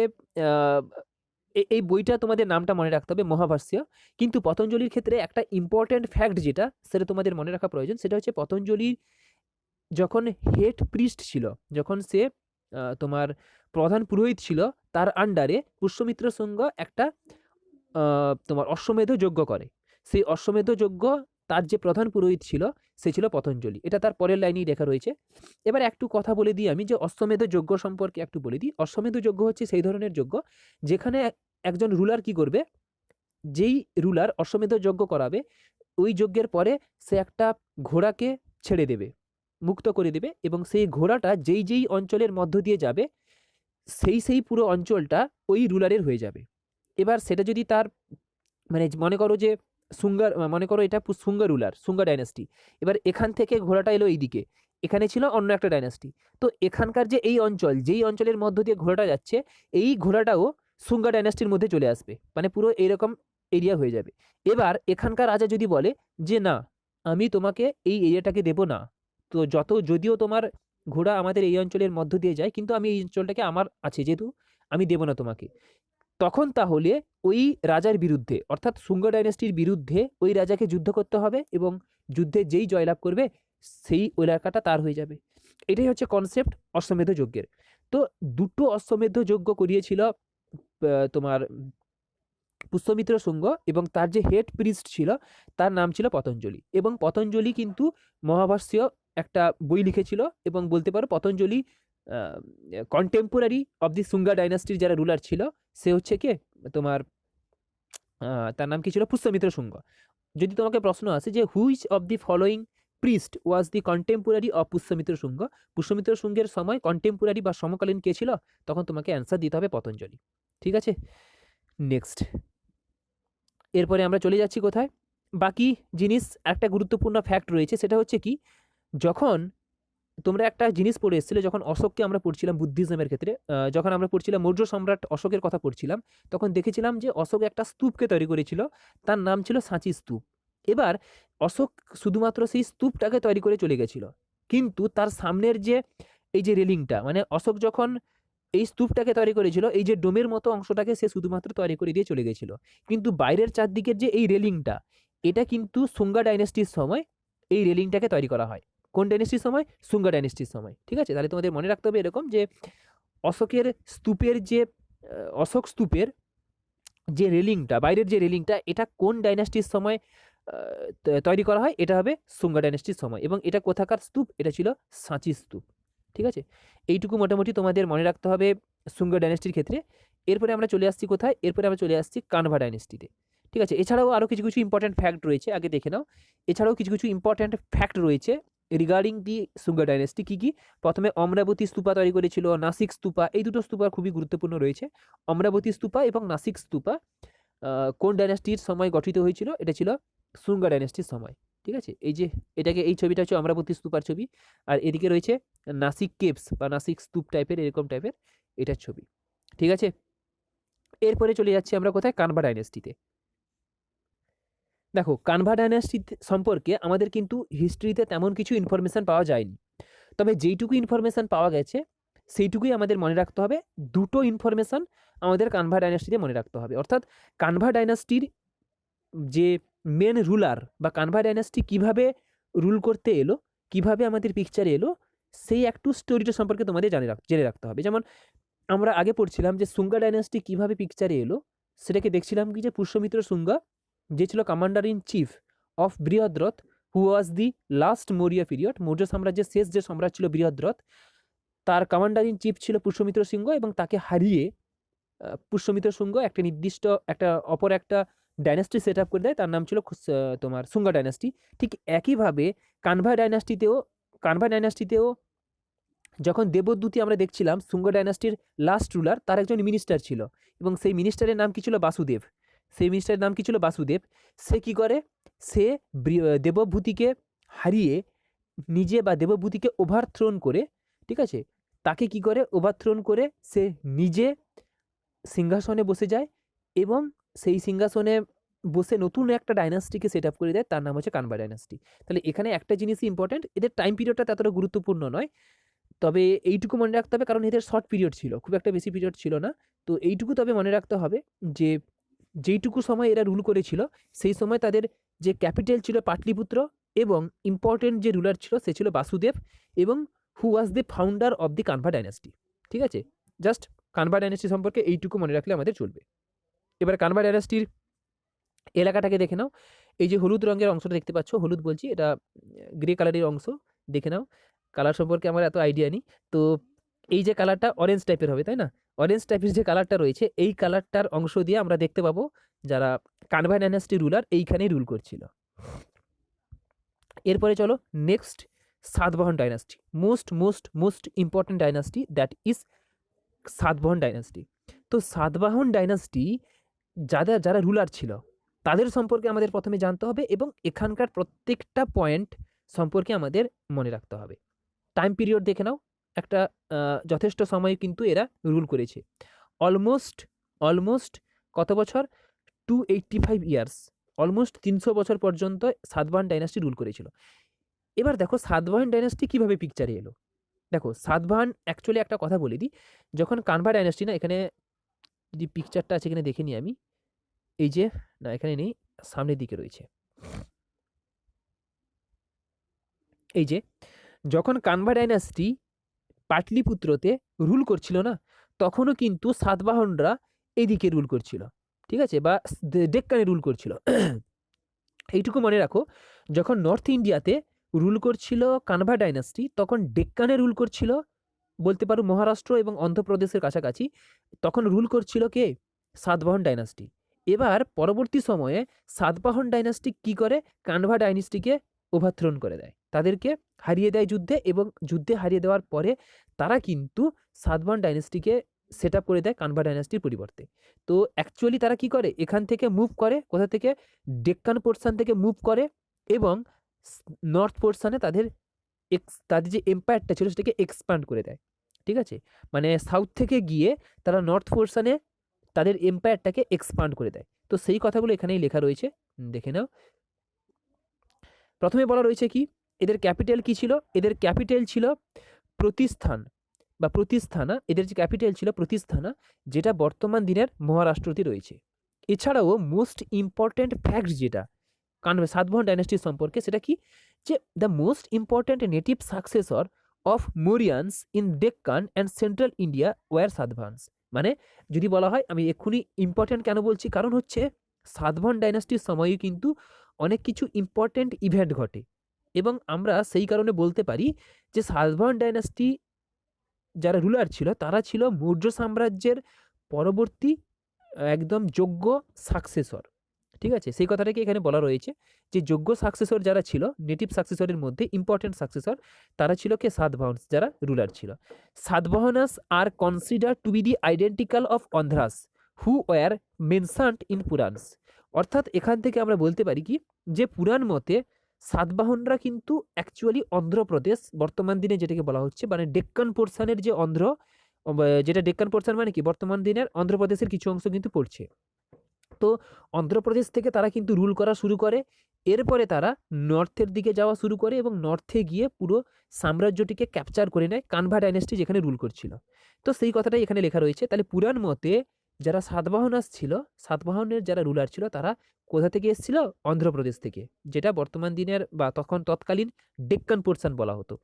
এই বইটা তোমাদের নামটা মনে রাখতে হবে, মহাভাষ্য। কিন্তু পতঞ্জলির ক্ষেত্রে একটা ইম্পর্ট্যান্ট ফ্যাক্ট যেটা সেটা তোমাদের মনে রাখা প্রয়োজন, সেটা হচ্ছে পতঞ্জলির যখন হেড প্রিস্ট ছিল, যখন সে তোমার প্রধান পুরোহিত ছিল, তার আন্ডারে পুষ্যমিত্র শুঙ্গ একটা তোমার অশ্বমেধ যজ্ঞ করে। সেই অশ্বমেধ যজ্ঞ তার যে প্রধান পুরোহিত ছিল সে ছিল পতঞ্জলি। এটা তার পরের লাইনেই লেখা রয়েছে। এবার একটু কথা বলে দিই আমি, যে অশ্বমেধ যজ্ঞ সম্পর্কে একটু বলে দিই। অশ্বমেধ যজ্ঞ হচ্ছে সেই ধরনের যজ্ঞ যেখানে একজন রুলার কি করবে, যেই রুলার অশ্বমেধ যজ্ঞ করাবে, ওই যজ্ঞের পরে সে একটা ঘোড়াকে ছেড়ে দেবে, মুক্ত করে দেবে, এবং সেই ঘোড়াটা যেই অঞ্চলের মধ্য দিয়ে যাবে সেই পুরো অঞ্চলটা ওই রুলারের হয়ে যাবে। এবার সেটা যদি তার মানে মনে করো যে মনে করো এটা শুঙ্গা রুলার, শুঙ্গা ডাইনাস্টি। এবার এখান থেকে ঘোড়াটা এলো এইদিকে, এখানে ছিল অন্য একটা ডাইনাস্টি, তো এখানকার যে এই অঞ্চল, যেই অঞ্চলের মধ্য দিয়ে ঘোড়াটা যাচ্ছে, এই ঘোড়াটাও শুঙ্গা ডাইনাস্টির মধ্যে চলে আসবে। মানে পুরো এরকম এরিয়া হয়ে যাবে। এবার এখানকার রাজা যদি বলে যে না, আমি তোমাকে এই এরিয়াটাকে দেব না, তো যদিও তোমার ঘোড়া আমাদের এই অঞ্চলের মধ্য দিয়ে যায়, কিন্তু আমি এই অঞ্চলটাকে আমার আছে যেহেতু, আমি দেব না তোমাকে। তখন তাহলে ওই রাজার বিরুদ্ধে, অর্থাৎ শুঙ্গ ডাইনেস্টির বিরুদ্ধে ওই রাজাকে যুদ্ধ করতে হবে, এবং যুদ্ধে যেই জয়লাভ করবে সেই এলাকাটা তার হয়ে যাবে। এটাই হচ্ছে কনসেপ্ট অশ্বমেধ যজ্ঞের। তো দুটো অশ্বমেধ যজ্ঞ করিয়েছিল তোমার পুষ্যমিত্র শুঙ্গ, এবং তার যে হেড প্রিস্ট ছিল তার নাম ছিল পতঞ্জলি। এবং পতঞ্জলি কিন্তু মহাভাষ্য একটা বই লিখেছিল, এবং বলতে পারো পতঞ্জলি কন্টেম্পোরারি অফ দি শুঙ্গা ডাইনাস্টির যারা রুলার ছিল সে হচ্ছে কে তোমার তার নাম কি ছিল, পুষ্যমিত্র শুঙ্গ। যদি তোমাকে প্রশ্ন আসে যে which of the following priest was the contemporary of Pushyamitra Shunga, Pushyamitra শুঙ্গের সময় কন্টেম্পোরারি বা সমকালীন কে ছিল, তখন তোমাকে অ্যান্সার দিতে হবে পতঞ্জলি। ঠিক আছে, নেক্সট। এরপরে আমরা চলে যাচ্ছি কোথায়, বাকি জিনিস। একটা গুরুত্বপূর্ণ ফ্যাক্ট রয়েছে, সেটা হচ্ছে কি, যখন তোমরা একটা জিনিস পড়ে এসেছিলে, যখন অশোককে আমরা পড়ছিলাম বুদ্ধিজমের ক্ষেত্রে, যখন আমরা পড়ছিলাম মৌর্য সম্রাট অশোকের কথা পড়ছিলাম, তখন দেখেছিলাম যে অশোক একটা স্তূপকে তৈরি করেছিল, তার নাম ছিল সাঁচি স্তূপ। এবার অশোক শুধুমাত্র সেই স্তূপটাকে তৈরি করে চলে গেছিল, কিন্তু তার সামনের যে এই যে রেলিংটা, মানে অশোক যখন এই স্তূপটাকে তৈরি করেছিল, এই যে ডোমের মতো অংশটাকে সে শুধুমাত্র তৈরি করে দিয়ে চলে গেছিল, কিন্তু বাইরের চারদিকের যে এই রেলিংটা, এটা কিন্তু শুঙ্গা ডাইনেস্টির সময় এই রেলিংটাকে তৈরি করা হয়। কোন ডাইনেস্টির সময়? শুঙ্গা ডাইনেস্টির সময়। ঠিক আছে, তাহলে তোমাদের মনে রাখতে হবে এরকম যে অশোকের স্তূপের যে অশোক স্তূপের যে রেলিংটা, বাইরের যে রেলিংটা, এটা কোন ডাইনেস্টির সময় তৈরি করা হয়? এটা হবে শুঙ্গা ডাইনেস্টির সময়। এবং এটা কোথাকার স্তূপ? এটা ছিল সাঁচি স্তূপ। ঠিক আছে, এইটুকু মোটামুটি তোমাদের মনে রাখতে হবে শুঙ্গা ডাইনেস্টির ক্ষেত্রে। এরপরে আমরা চলে আসছি কোথায়? এরপরে আমরা চলে আসছি কানভা ডাইনেস্টিতে। ঠিক আছে, এছাড়াও আরও কিছু কিছু ইম্পর্ট্যান্ট ফ্যাক্ট রয়েছে, আগে দেখে নাও। এছাড়াও কিছু কিছু ইম্পর্ট্যান্ট ফ্যাক্ট রয়েছে রিগার্ডিং দি শুঙ্গা ডাইনেস্টি। কী কী? প্রথমে অমরাবতী স্তূপা তৈরি করেছিল, নাসিক স্তূপা, এই দুটো স্তূপা খুবই গুরুত্বপূর্ণ রয়েছে। অমরাবতী স্তূপা এবং নাসিক স্তূপা কোন ডাইনাস্টির সময় গঠিত হয়েছিল? এটা ছিল শুঙ্গা ডাইনাস্টির সময়। ঠিক আছে, এই যে এই ছবিটা হচ্ছে অমরাবতী স্তূপার ছবি, আর এদিকে রয়েছে নাসিক কেভস বা নাসিক স্তূপ টাইপের, এরকম টাইপের এটার ছবি। ঠিক আছে, এরপরে চলে যাচ্ছি আমরা কোথায়? কানভা ডাইনাস্টিতে। দেখো, কানভা ডাইনাস্টি সম্পর্কে আমাদের কিন্তু হিস্ট্রিতে তেমন কিছু ইনফরমেশন পাওয়া যায়নি, তবে যেইটুকু ইনফরমেশন পাওয়া গেছে সেইটুকুই আমাদের মনে রাখতে হবে। দুটো ইনফরমেশন আমাদের কানভা ডাইনাস্টিতে মনে রাখতে হবে, অর্থাৎ কানভা ডাইনাস্টির যে মেন রুলার বা কানভা ডাইনাস্টি কিভাবে রুল করতে এলো, কিভাবে আমাদের পিকচারে এলো, সেই একটু স্টোরিটা সম্পর্কে তোমাদের জেনে রাখতে হবে। যেমন আমরা আগে পড়ছিলাম যে শুঙ্গা ডাইনাস্টি কিভাবে পিকচারে এলো, সেটাকে দেখছিলাম কি যে পুষ্যমিত্র শুঙ্গা, যে ছিল commander in chief of Brihadratha, who was the last Maurya period, Maurya সাম্রাজ্যের শেষ যে সম্রাট ছিল বৃহদ্রথ, তার কমান্ডার ইন চিফ ছিল পুষ্যমিত্র সিংহ, এবং তাকে হারিয়ে পুষ্যমিত্র শুঙ্গ একটা নির্দিষ্ট অপর একটা ডাইনাস্টি সেট আপ করে দেয়, তার নাম ছিল তোমার শুঙ্গা ডাইনাস্টি। ঠিক একইভাবে কানভা ডাইনাস্টিতেও যখন দেবদূতি আমরা দেখছিলাম, শুঙ্গ ডাইনাস্টির লাস্ট রুলার, তার একজন মিনিস্টার ছিল, এবং সেই মিনিস্টারের নাম কি ছিল? বাসুদেব। সেই মিনিস্টারের নাম কি ছিল? বাসুদেব। সে কি করে? সে দেবভূতিকে হারিয়ে নিজে, বা দেবভূতিকে ওভারথ্রোন করে, ঠিক আছে, তাকে কি করে? ওভারথ্রোন করে সে নিজে সিংহাসনে বসে যায়, এবং সেই সিংহাসনে বসে নতুন একটা ডাইনাস্টিকে সেট আপ করে দেয়, তার নাম হচ্ছে কানভা ডাইনাস্টি। তাহলে এখানে একটা জিনিসই ইম্পর্টেন্ট, এদের টাইম পিরিয়ডটা ততটা গুরুত্বপূর্ণ নয়, তবে এইটুকু মনে রাখতে হবে, কারণ এদের শর্ট পিরিয়ড ছিল, খুব একটা বেশি পিরিয়ড ছিল না। তো এইটুকু তবে মনে রাখতে হবে যে যেইটুকু সময় এরা রুল করেছিল, সেই সময় তাদের যে ক্যাপিটাল ছিল পাটলিপুত্র, এবং ইম্পর্টেন্ট যে রুলার ছিল সে ছিল বাসুদেব, এবং who was the founder of the Kanva dynasty. ঠিক আছে, জাস্ট কানভা ডাইনাস্টি সম্পর্কে এইটুকু মনে রাখলে আমাদের চলবে। এবার কানভা ডাইনাস্টির এলাকাটাকে দেখে নাও। এই যে হলুদ রঙের অংশটা দেখতে পাচ্ছ, হলুদ বলছি, এটা গ্রে কালারের অংশ, দেখে নাও। কালার সম্পর্কে আমার এত আইডিয়া নেই, তো এই যে কালারটা অরেঞ্জ টাইপের হবে, তাই না? অরেঞ্জ টাইপের যে কালারটা রয়েছে, এই কালারটার অংশ দিয়ে আমরা দেখতে পাবো যারা কানভা ডাইনাস্টি রুলার এইখানেই রুল করছিল। এরপরে চলো next, Satavahana dynasty, most important dynasty, that is Satavahana dynasty. তো সাতবাহন ডাইনাস্টি যারা রুলার ছিল তাদের সম্পর্কে আমাদের প্রথমে জানতে হবে, এবং এখানকার প্রত্যেকটা পয়েন্ট সম্পর্কে আমাদের মনে রাখতে হবে। টাইম পিরিয়ড দেখে নাও, একটা যথেষ্ট সময় কিন্তু এরা রুল করেছে, অলমোস্ট কত বছর? 285 ইয়ার্স, অলমোস্ট 300 বছর পর্যন্ত সাতবাহন ডাইনাস্টি রুল করেছিল। এবার দেখো সাতবাহন ডাইনাস্টি কিভাবে পিকচারে এলো। দেখো সাতবাহন অ্যাকচুয়ালি একটা কথা বলে দিই, যখন কানভা ডাইনাস্টি, না এখানে যে পিকচারটা আছে এখানে দেখে নিই আমি, এই যে, না এখানে নেই, সামনের দিকে রয়েছে, এই যে যখন কানভা ডাইনাস্টি পাটলিপুত্রতে রুল করছিল না, তখনও কিন্তু সাতবাহনরা এইদিকে রুল করছিল, ঠিক আছে, বা ডেক্কানে রুল করছিল। এইটুকু মনে রাখো, যখন নর্থ ইন্ডিয়াতে রুল করছিল কানভা ডাইনাস্টি, তখন ডেক্কানে রুল করছিল, বলতে পারো মহারাষ্ট্র এবং অন্ধ্রপ্রদেশের কাছাকাছি, তখন রুল করছিল কে? সাতবাহন ডাইনাস্টি। এবার পরবর্তী সময়ে সাতবাহন ডাইনাস্টি কি করে? কানভা ডাইনাস্টিকে ওভারথ্রোন করে দেয়, তাদেরকে হারিয়ে দেয় যুদ্ধে, এবং যুদ্ধে হারিয়ে দেওয়ার পরে তারা কিন্তু সাতবাহন ডাইনাস্টিকে সেট আপ করে দেয় কানভা ডাইনাস্টির পরিবর্তে। তো অ্যাকচুয়ালি তারা কি করে? এখান থেকে মুভ করে, কোথা থেকে? ডেক্কান পোর্শন থেকে মুভ করে, এবং নর্থ পোর্শনে তাদের যে এম্পায়ারটা ছিল সেটাকে এক্সপ্যান্ড করে দেয়, ঠিক আছে, মানে সাউথ থেকে গিয়ে তারা নর্থ পোর্শনে তাদের এম্পায়ারটাকে এক্সপ্যান্ড করে দেয়। তো সেই কথাগুলো এখানেই লেখা রয়েছে, দেখে নাও। প্রথমে বলা রয়েছে কি, এদের ক্যাপিটাল কি ছিল? এদের ক্যাপিটাল ছিল প্রতিস্থান বা প্রতিস্থানা, এদের যে ক্যাপিটাল ছিল প্রতিস্থানা, যেটা বর্তমান দিনের মহারাষ্ট্রতে রয়েছে। এছাড়াও মোস্ট ইম্পর্ট্যান্ট ফ্যাক্ট যেটা সাতবাহন ডাইনাস্টি সম্পর্কে, সেটা কি, যে the most important native successor of Mauryans in Deccan and central India were Satavahanas. মানে যদি বলা হয়, আমি এক্ষুনি ইম্পর্ট্যান্ট কেন বলছি, কারণ হচ্ছে সাতবাহন ডাইনাস্টির সময়ও কিন্তু অনেক কিছু ইম্পর্ট্যান্ট ইভেন্ট ঘটে, এবং আমরা সেই কারণে বলতে পারি যে সাতবাহন ডাইনাস্টি যারা রুলার ছিল তারা ছিল মৌর্য সাম্রাজ্যের পরবর্তী একদম যোগ্য সাকসেসর, ঠিক আছে, সেই কথাটাকে এখানে বলা রয়েছে যে যোগ্য সাকসেসর যারা ছিল, নেটিভ সাকসেসরের মধ্যে ইম্পর্টেন্ট সাকসেসর, তারা ছিল কে? সাতবাহনস, যারা রুলার ছিল। Satavahanas are consider to be the identical of Andhras who were mentioned in Puranas. অর্থাৎ এখান থেকে আমরা বলতে পারি কি, যে পুরাণ মতে সাতবাহনরা কিন্তু অ্যাকচুয়ালি অন্ধ্রপ্রদেশ, বর্তমান দিনে যেটাকে বলা হচ্ছে মানে ডেক্কান পোর্শনের যে যেটা ডেক্কান পোর্শন মানে কি, বর্তমান দিনের অন্ধ্রপ্রদেশের কিছু অংশ কিন্তু পড়ছে। তো অন্ধ্রপ্রদেশ থেকে তারা কিন্তু রুল করা শুরু করে, এরপরে তারা নর্থের দিকে যাওয়া শুরু করে, এবং নর্থে গিয়ে পুরো সাম্রাজ্যটিকে ক্যাপচার করে নেয় কানভা ডাইনাস্টি যেখানে রুল করছিল। তো সেই কথাটাই এখানে লেখা রয়েছে। তাহলে পুরাণ মতে যারা সাতবাহনাস ছিল, সাতবাহনের যারা রুলার ছিল, তারা কোথা থেকে এসেছিল? অন্ধ্রপ্রদেশ থেকে, যেটা বর্তমান দিনের বা তৎকালীন ডেক্কান পোর্শন বলা হতো।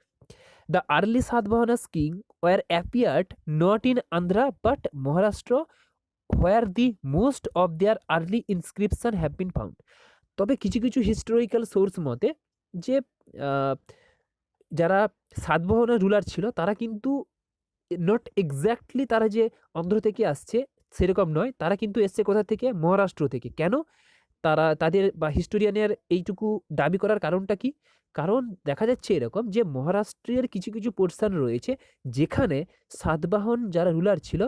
The early Satavahanas king were appeared not in Andhra but Maharashtra where the most of their early inscription have been found. তবে কিছু কিছু হিস্টোরিক্যাল সোর্স মতে যে যারা সাতবাহনের রুলার ছিল তারা কিন্তু নট এক্স্যাক্টলি তারা যে অন্ধ্র থেকে আসছে সেরকম নয়, তারা কিন্তু এসছে কোথা থেকে? মহারাষ্ট্র থেকে। কেন তারা তাদের বা হিস্টোরিয়ানের এইটুকু দাবি করার কারণটা কি? কারণ দেখা যাচ্ছে এরকম যে মহারাষ্ট্রের কিছু কিছু পোর্শন রয়েছে যেখানে সাতবাহন যারা রুলার ছিল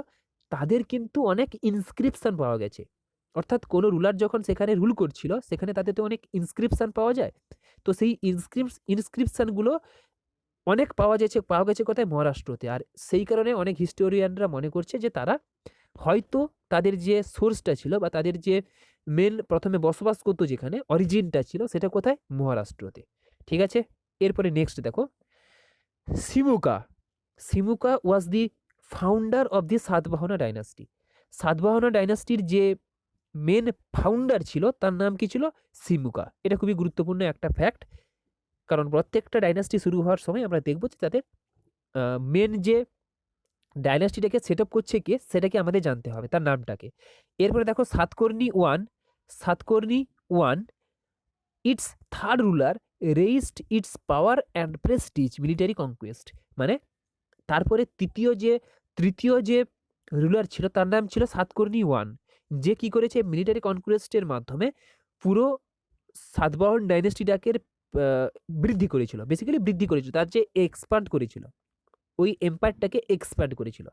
তাদের কিন্তু অনেক ইনস্ক্রিপশন পাওয়া গেছে। অর্থাৎ কোনো রুলার যখন সেখানে রুল করছিল সেখানে তাদের তো অনেক ইনস্ক্রিপশন পাওয়া যায়, তো সেই ইনস্ক্রিপশনগুলো অনেক পাওয়া গেছে কোথায়? মহারাষ্ট্রতে। আর সেই কারণে অনেক হিস্টোরিয়ানরা মনে করছে যে তারা হয়তো তাদের যে সোর্সটা ছিল বা তাদের যে মেন প্রথমে বসবাস করতো যেখানে অরিজিনটা ছিল সেটা কোথায়? মহারাষ্ট্রতে, ঠিক আছে। এরপরে নেক্সট দেখো, Simuka was the founder of the Satavahana dynasty. Satavahana ডাইনাস্টির যে মেন ফাউন্ডার ছিল তার নাম কি ছিল? সিমুকা। এটা খুবই গুরুত্বপূর্ণ একটা ফ্যাক্ট, কারণ প্রত্যেকটা ডাইনাস্টি শুরু হওয়ার সময় আমরা দেখবো যে তাদের মেন যে ডাইনাস্টিটাকে সেট আপ করছে কে সেটাকে আমাদের জানতে হবে, তার নামটাকে। এরপরে দেখো Satakarni one it's third ruler raised it's power and Prestige military conquest. মানে তারপরে তৃতীয় যে রুলার ছিল তার নাম ছিল সাতকর্ণী ওয়ান, যে কি করেছে? মিলিটারি কনকুয়েস্টের মাধ্যমে পুরো সাতবাহন ডাইনাস্টিটাকে বৃদ্ধি করেছিল, তার যে এক্সপ্যান্ড করেছিল, ওই এম্পায়ারটাকে এক্সপ্যান্ড করেছিল।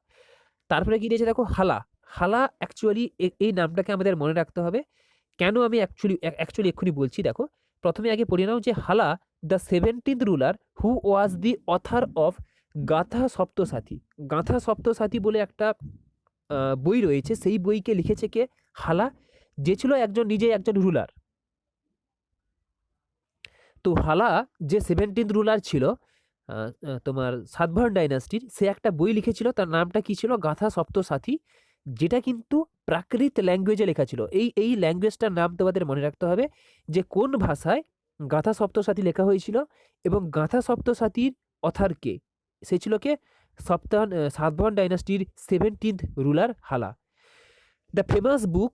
তারপরে কি দিয়েছে দেখো, হালা অ্যাকচুয়ালি এই নামটাকে আমাদের মনে রাখতে হবে। কেন আমি অ্যাকচুয়ালি এক্ষুনি বলছি, দেখো প্রথমে আগে পড়ে নাও যে হালা the 17th ruler who was the author of গাথা সপ্তসাথী বলে একটা বই রয়েছে, সেই বইকে লিখেছে কে? হালা, যে ছিল নিজে একজন রুলার। তো হালা যে 17th রুলার ছিল তোমার সাতবাহন ডাইনাস্টির, সে একটা বই লিখেছিল, তার নামটা কি ছিল, গাথা সপ্তসাথী, যেটা কিন্তু প্রাকৃত ল্যাঙ্গুয়েজে লেখা ছিল। এই ল্যাঙ্গুয়েজটার নাম তোমাদের মনে রাখতে হবে যে কোন ভাষায় গাথা সপ্তসাথী লেখা হয়েছিল এবং গাথা সপ্তসাথীর অথার কে। সে ছিল কে? সাতবাহন ডাইনাস্টির 17th রুলার হালা। The famous book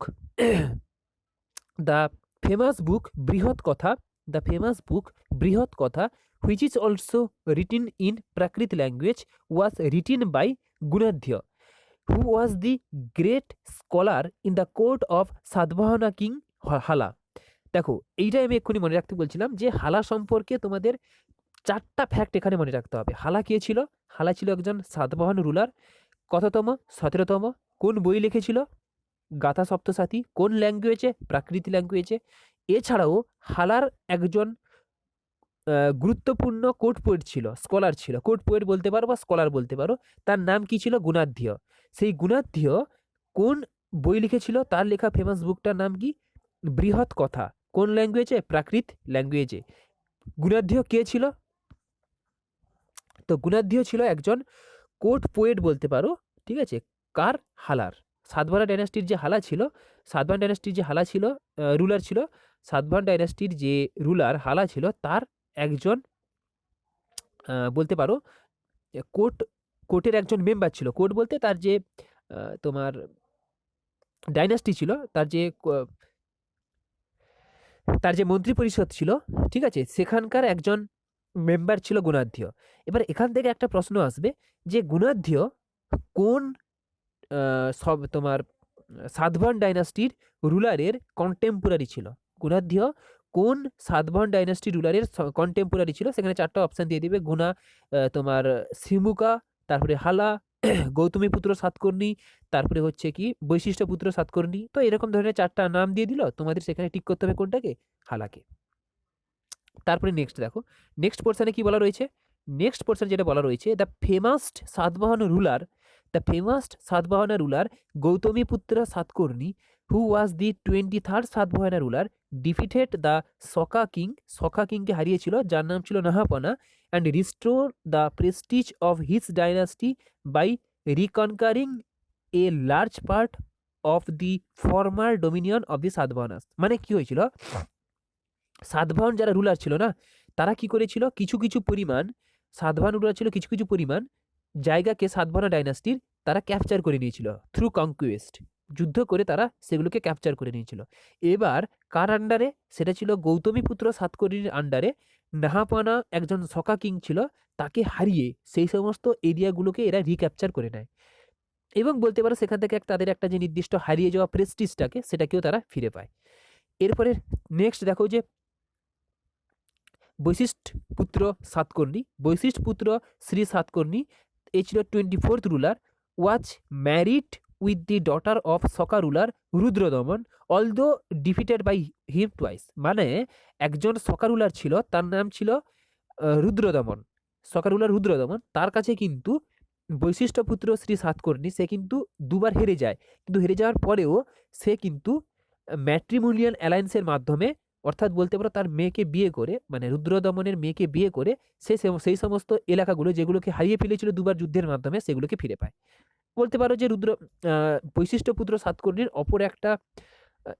the famous বুক বৃহৎ কথা the famous book Brihat Katha, which is also written in Prakrit language, was written by Gunadhya, who was the great scholar in the court of Sadbahana king Hala. দেখো, এইটাই আমি এক্ষুনি মনে রাখতে বলছিলাম যে হালা সম্পর্কে তোমাদের 4টা ফ্যাক্ট এখানে মনে রাখতে হবে। হালা কে ছিল? হালা ছিল একজন সাতবাহন রুলার। কততম? 17তম। কোন বই লিখেছিল? গাথা সপ্তসাথী। কোন ল্যাঙ্গুয়েজে? প্রাকৃত ল্যাঙ্গুয়েজে। এছাড়াও হালার একজন গুরুত্বপূর্ণ কোর্ট পোয়েট ছিল, স্কলার ছিল। কোর্ট পোয়েট বলতে পারো বা স্কলার বলতে পারো। তার নাম কি ছিল? গুণাঢ্য। সেই গুণাঢ্য কোন বই লিখেছিল? তার লেখা ফেমাস বুকটার নাম কি? বৃহৎ কথা। কোন ল্যাঙ্গুয়েজে? প্রাকৃত ল্যাঙ্গুয়েজে। গুণাঢ্য কে ছিল? তো গুণাঢ্য ছিল একজন কোর্ট পোয়েট বলতে পারো, ঠিক আছে। কার? হালার। সাতবাহন ডাইনাস্টির যে হালা ছিল, সাতবাহন ডাইনাস্টির যে হালা ছিল, রুলার ছিল, সাতবাহন ডাইনাস্টির যে রুলার হালা ছিল, তার একজন বলতে পারো কোর্টের একজন মেম্বার ছিল। কোর্ট বলতে তার যে তোমার ডাইনাস্টি ছিল, তার যে মন্ত্রী পরিষদ ছিল, ঠিক আছে, সেখানকার একজন মেম্বার ছিল গুণাঢ্য। এবার এখান থেকে একটা প্রশ্ন আসবে যে গুণাঢ্য কোন সব তোমার সাতবাহন ডাইনাস্টির রুলারের কন্টেম্পোরারি ছিল? গুণাঢ্য কোন সাতবাহন ডাইনাস্টি রুলারের কন্টেম্পোরারি ছিল? সেখানে 4টা অপশন দিয়ে দিবে। গুণা, তোমার সিমুকা, তারপরে হালা, গৌতমী পুত্র সাতকর্ণী, তারপরে হচ্ছে কি বৈশিষ্ট্য পুত্র সাতকর্ণী। তো এরকম ধরনের 4টা নাম দিয়ে দিল, তোমাদের সেখানে ঠিক করতে হবে কোনটাকে? হালাকে। তারপরে নেক্সট দেখো, নেক্সট পোর্শনে কি বলা রয়েছে? নেক্সট পোর্শন যেটা বলা রয়েছে, the famous Satavahana ruler Gautamiputra Satakarni, who was the 23rd Satavahana ruler, defeated the Saka কিংকে হারিয়েছিল, যার নাম ছিল Nahapana, and restore the prestige of his dynasty by reconquering a large part of the former dominion of the Satavahanas. মানে কি হয়েছিল? সাতবাহন যারা রুলার ছিল না, তারা কি করেছিল? কিছু কিছু পরিমাণ সাতবাহন রুলার ছিল, কিছু কিছু পরিমাণ জায়গাকে সাতবাহন ডাইনাস্টির তারা ক্যাপচার করে নিয়েছিল থ্রু কনকুয়েস্ট। যুদ্ধ করে তারা সেগুলোকে ক্যাপচার করে নিয়েছিল। এবার কার আন্ডারে? সেটা ছিল গৌতমীপুত্র সাতকর্ণীর আন্ডারে। নাহাপানা একজন সকা কিং ছিল, তাকে হারিয়ে সেই সমস্ত এরিয়াগুলোকে এরা রিক্যাপচার করে নেয় এবং বলতে পারো সেখান থেকে তাদের একটা যে নির্দিষ্ট হারিয়ে যাওয়া প্রেস্টিজটাকে, সেটাকেও তারা ফিরে পায়। এরপরে নেক্সট দেখো যে বৈশিষ্ট্য পুত্র সাতকর্ণী, বৈশিষ্ট্য পুত্র শ্রী সাতকর্ণী, এ ছিল 24th ruler, was married with the daughter of Saka ruler Rudradaman, although defeated by him twice. মানে একজন সকা রুলার ছিল, তার নাম ছিল রুদ্রদমন, সকা রুলার রুদ্রদমন। তার কাছে কিন্তু বৈশিষ্ট্য পুত্র শ্রী সাতকর্ণী, সে কিন্তু দুবার হেরে যায়, কিন্তু হেরে যাওয়ার পরেও সে কিন্তু ম্যাট্রিমোনিয়াল অ্যালায়েন্সের মাধ্যমে, অর্থাৎ বলতে পারো তার মেয়েকে বিয়ে করে, মানে রুদ্রদমনের মেয়েকে বিয়ে করে, সে সেই সমস্ত এলাকাগুলো যেগুলোকে হারিয়ে ফেলেছিল দুবার যুদ্ধের মাধ্যমে, সেগুলোকে ফিরে পায়। বলতে পারো যে বৈশিষ্ট্য পুত্র সাতকর্ণীর অপর একটা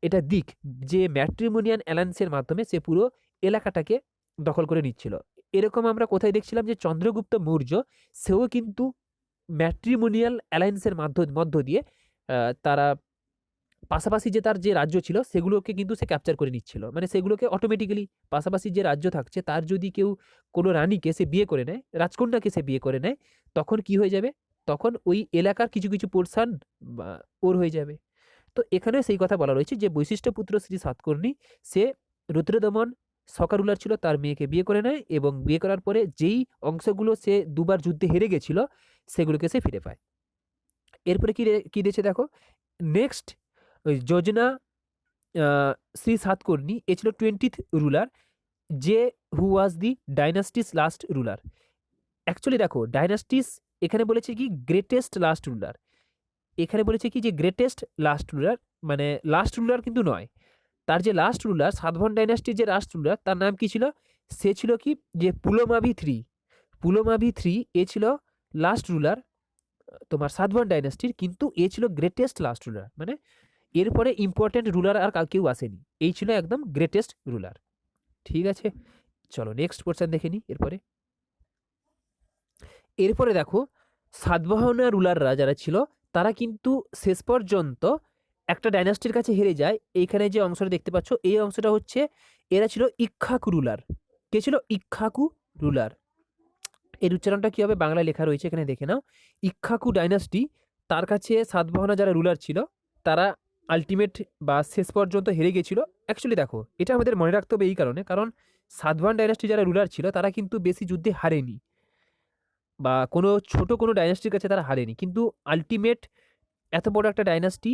এটা দিক যে ম্যাট্রিমোনিয়াল অ্যালায়েন্সের মাধ্যমে সে পুরো এলাকাটাকে দখল করে নিচ্ছিল। এরকম আমরা কোথায় দেখছিলাম যে চন্দ্রগুপ্ত মৌর্য, সেও কিন্তু ম্যাট্রিমোনিয়াল অ্যালায়েন্সের মধ্য দিয়ে তারা পাশাপাশি যে তার যে রাজ্য ছিল সেগুলোকে কিন্তু সে ক্যাপচার করে নিচ্ছিল। মানে সেগুলোকে অটোমেটিক্যালি পাশাপাশি যে রাজ্য থাকছে, তার যদি কেউ কোনো রানীকে সে বিয়ে করে নেয়, রাজকন্যাকে সে বিয়ে করে নেয়, তখন কি হয়ে যাবে? তখন ওই এলাকার কিছু কিছু পোর্শন ওর হয়ে যাবে। তো এখানে সেই কথা বলা রয়েছে যে বৈশিষ্ট্য পুত্র শ্রী সাতকর্ণী, সে রুদ্রদমন সকা রুলার ছিল, তার মেয়েকে বিয়ে করে নেয় এবং বিয়ে করার পরে যেই অংশগুলো সে দুবার যুদ্ধে হেরে গেছিল সেগুলোকে সে ফিরে পায়। এরপরে কি দিয়েছে দেখো, নেক্সট ওই যোজনা শ্রী সাতকর্ণী, এ ছিল 20th রুলার, যে হু was the ডাইনাস্টিস last ruler. Actually দেখো, ডাইনাস্টিস এখানে বলেছে কি গ্রেটেস্ট লাস্ট রুলার। এখানে বলেছে কি যে গ্রেটেস্ট লাস্ট রুলার, মানে লাস্ট রুলার কিন্তু নয়, তার যে লাস্ট রুলার সাতবাহন ডাইনাস্টির যে লাস্ট রুলার তার নাম কি ছিল, সে ছিল কি যে পুলোমাভি 3। পুলোমাভি 3 এ ছিল লাস্ট রুলার তোমার সাতবাহন ডাইনাস্টির, কিন্তু এ ছিল গ্রেটেস্ট লাস্ট রুলার, মানে এরপরে ইম্পর্টেন্ট রুলার আর কেউ আসেনি, এই ছিল একদম গ্রেটেস্ট রুলার। ঠিক আছে, চলো নেক্সট পোর্শন দেখে নিই। এরপরে দেখো সাতবাহনা রুলাররা যারা ছিল তারা কিন্তু শেষ পর্যন্ত একটা ডাইনাস্টির কাছে হেরে যায়। এইখানে যে অংশটা দেখতে পাচ্ছ এই অংশটা হচ্ছে, এরা ছিল ইক্ষ্বাকু রুলার। কে ছিল? ইক্ষ্বাকু রুলার। এর উচ্চারণটা কি হবে বাংলায় লেখা রয়েছে, এখানে দেখে নাও। ইক্ষ্বাকু ডাইনাস্টি, তার কাছে সাতবাহনা যারা রুলার ছিল তারা আলটিমেট বা শেষ পর্যন্ত হেরে গেছিল। অ্যাকচুয়ালি দেখো এটা আমাদের মনে রাখতে হবে এই কারণে, কারণ সাতবাহন ডাইনাস্টি যারা রুলার ছিল তারা কিন্তু বেশি যুদ্ধে হারেনি, বা কোনো ছোট কোনো ডাইনাস্টির কাছে তারা হারেনি, কিন্তু আলটিমেট এত বড় একটা ডাইনাস্টি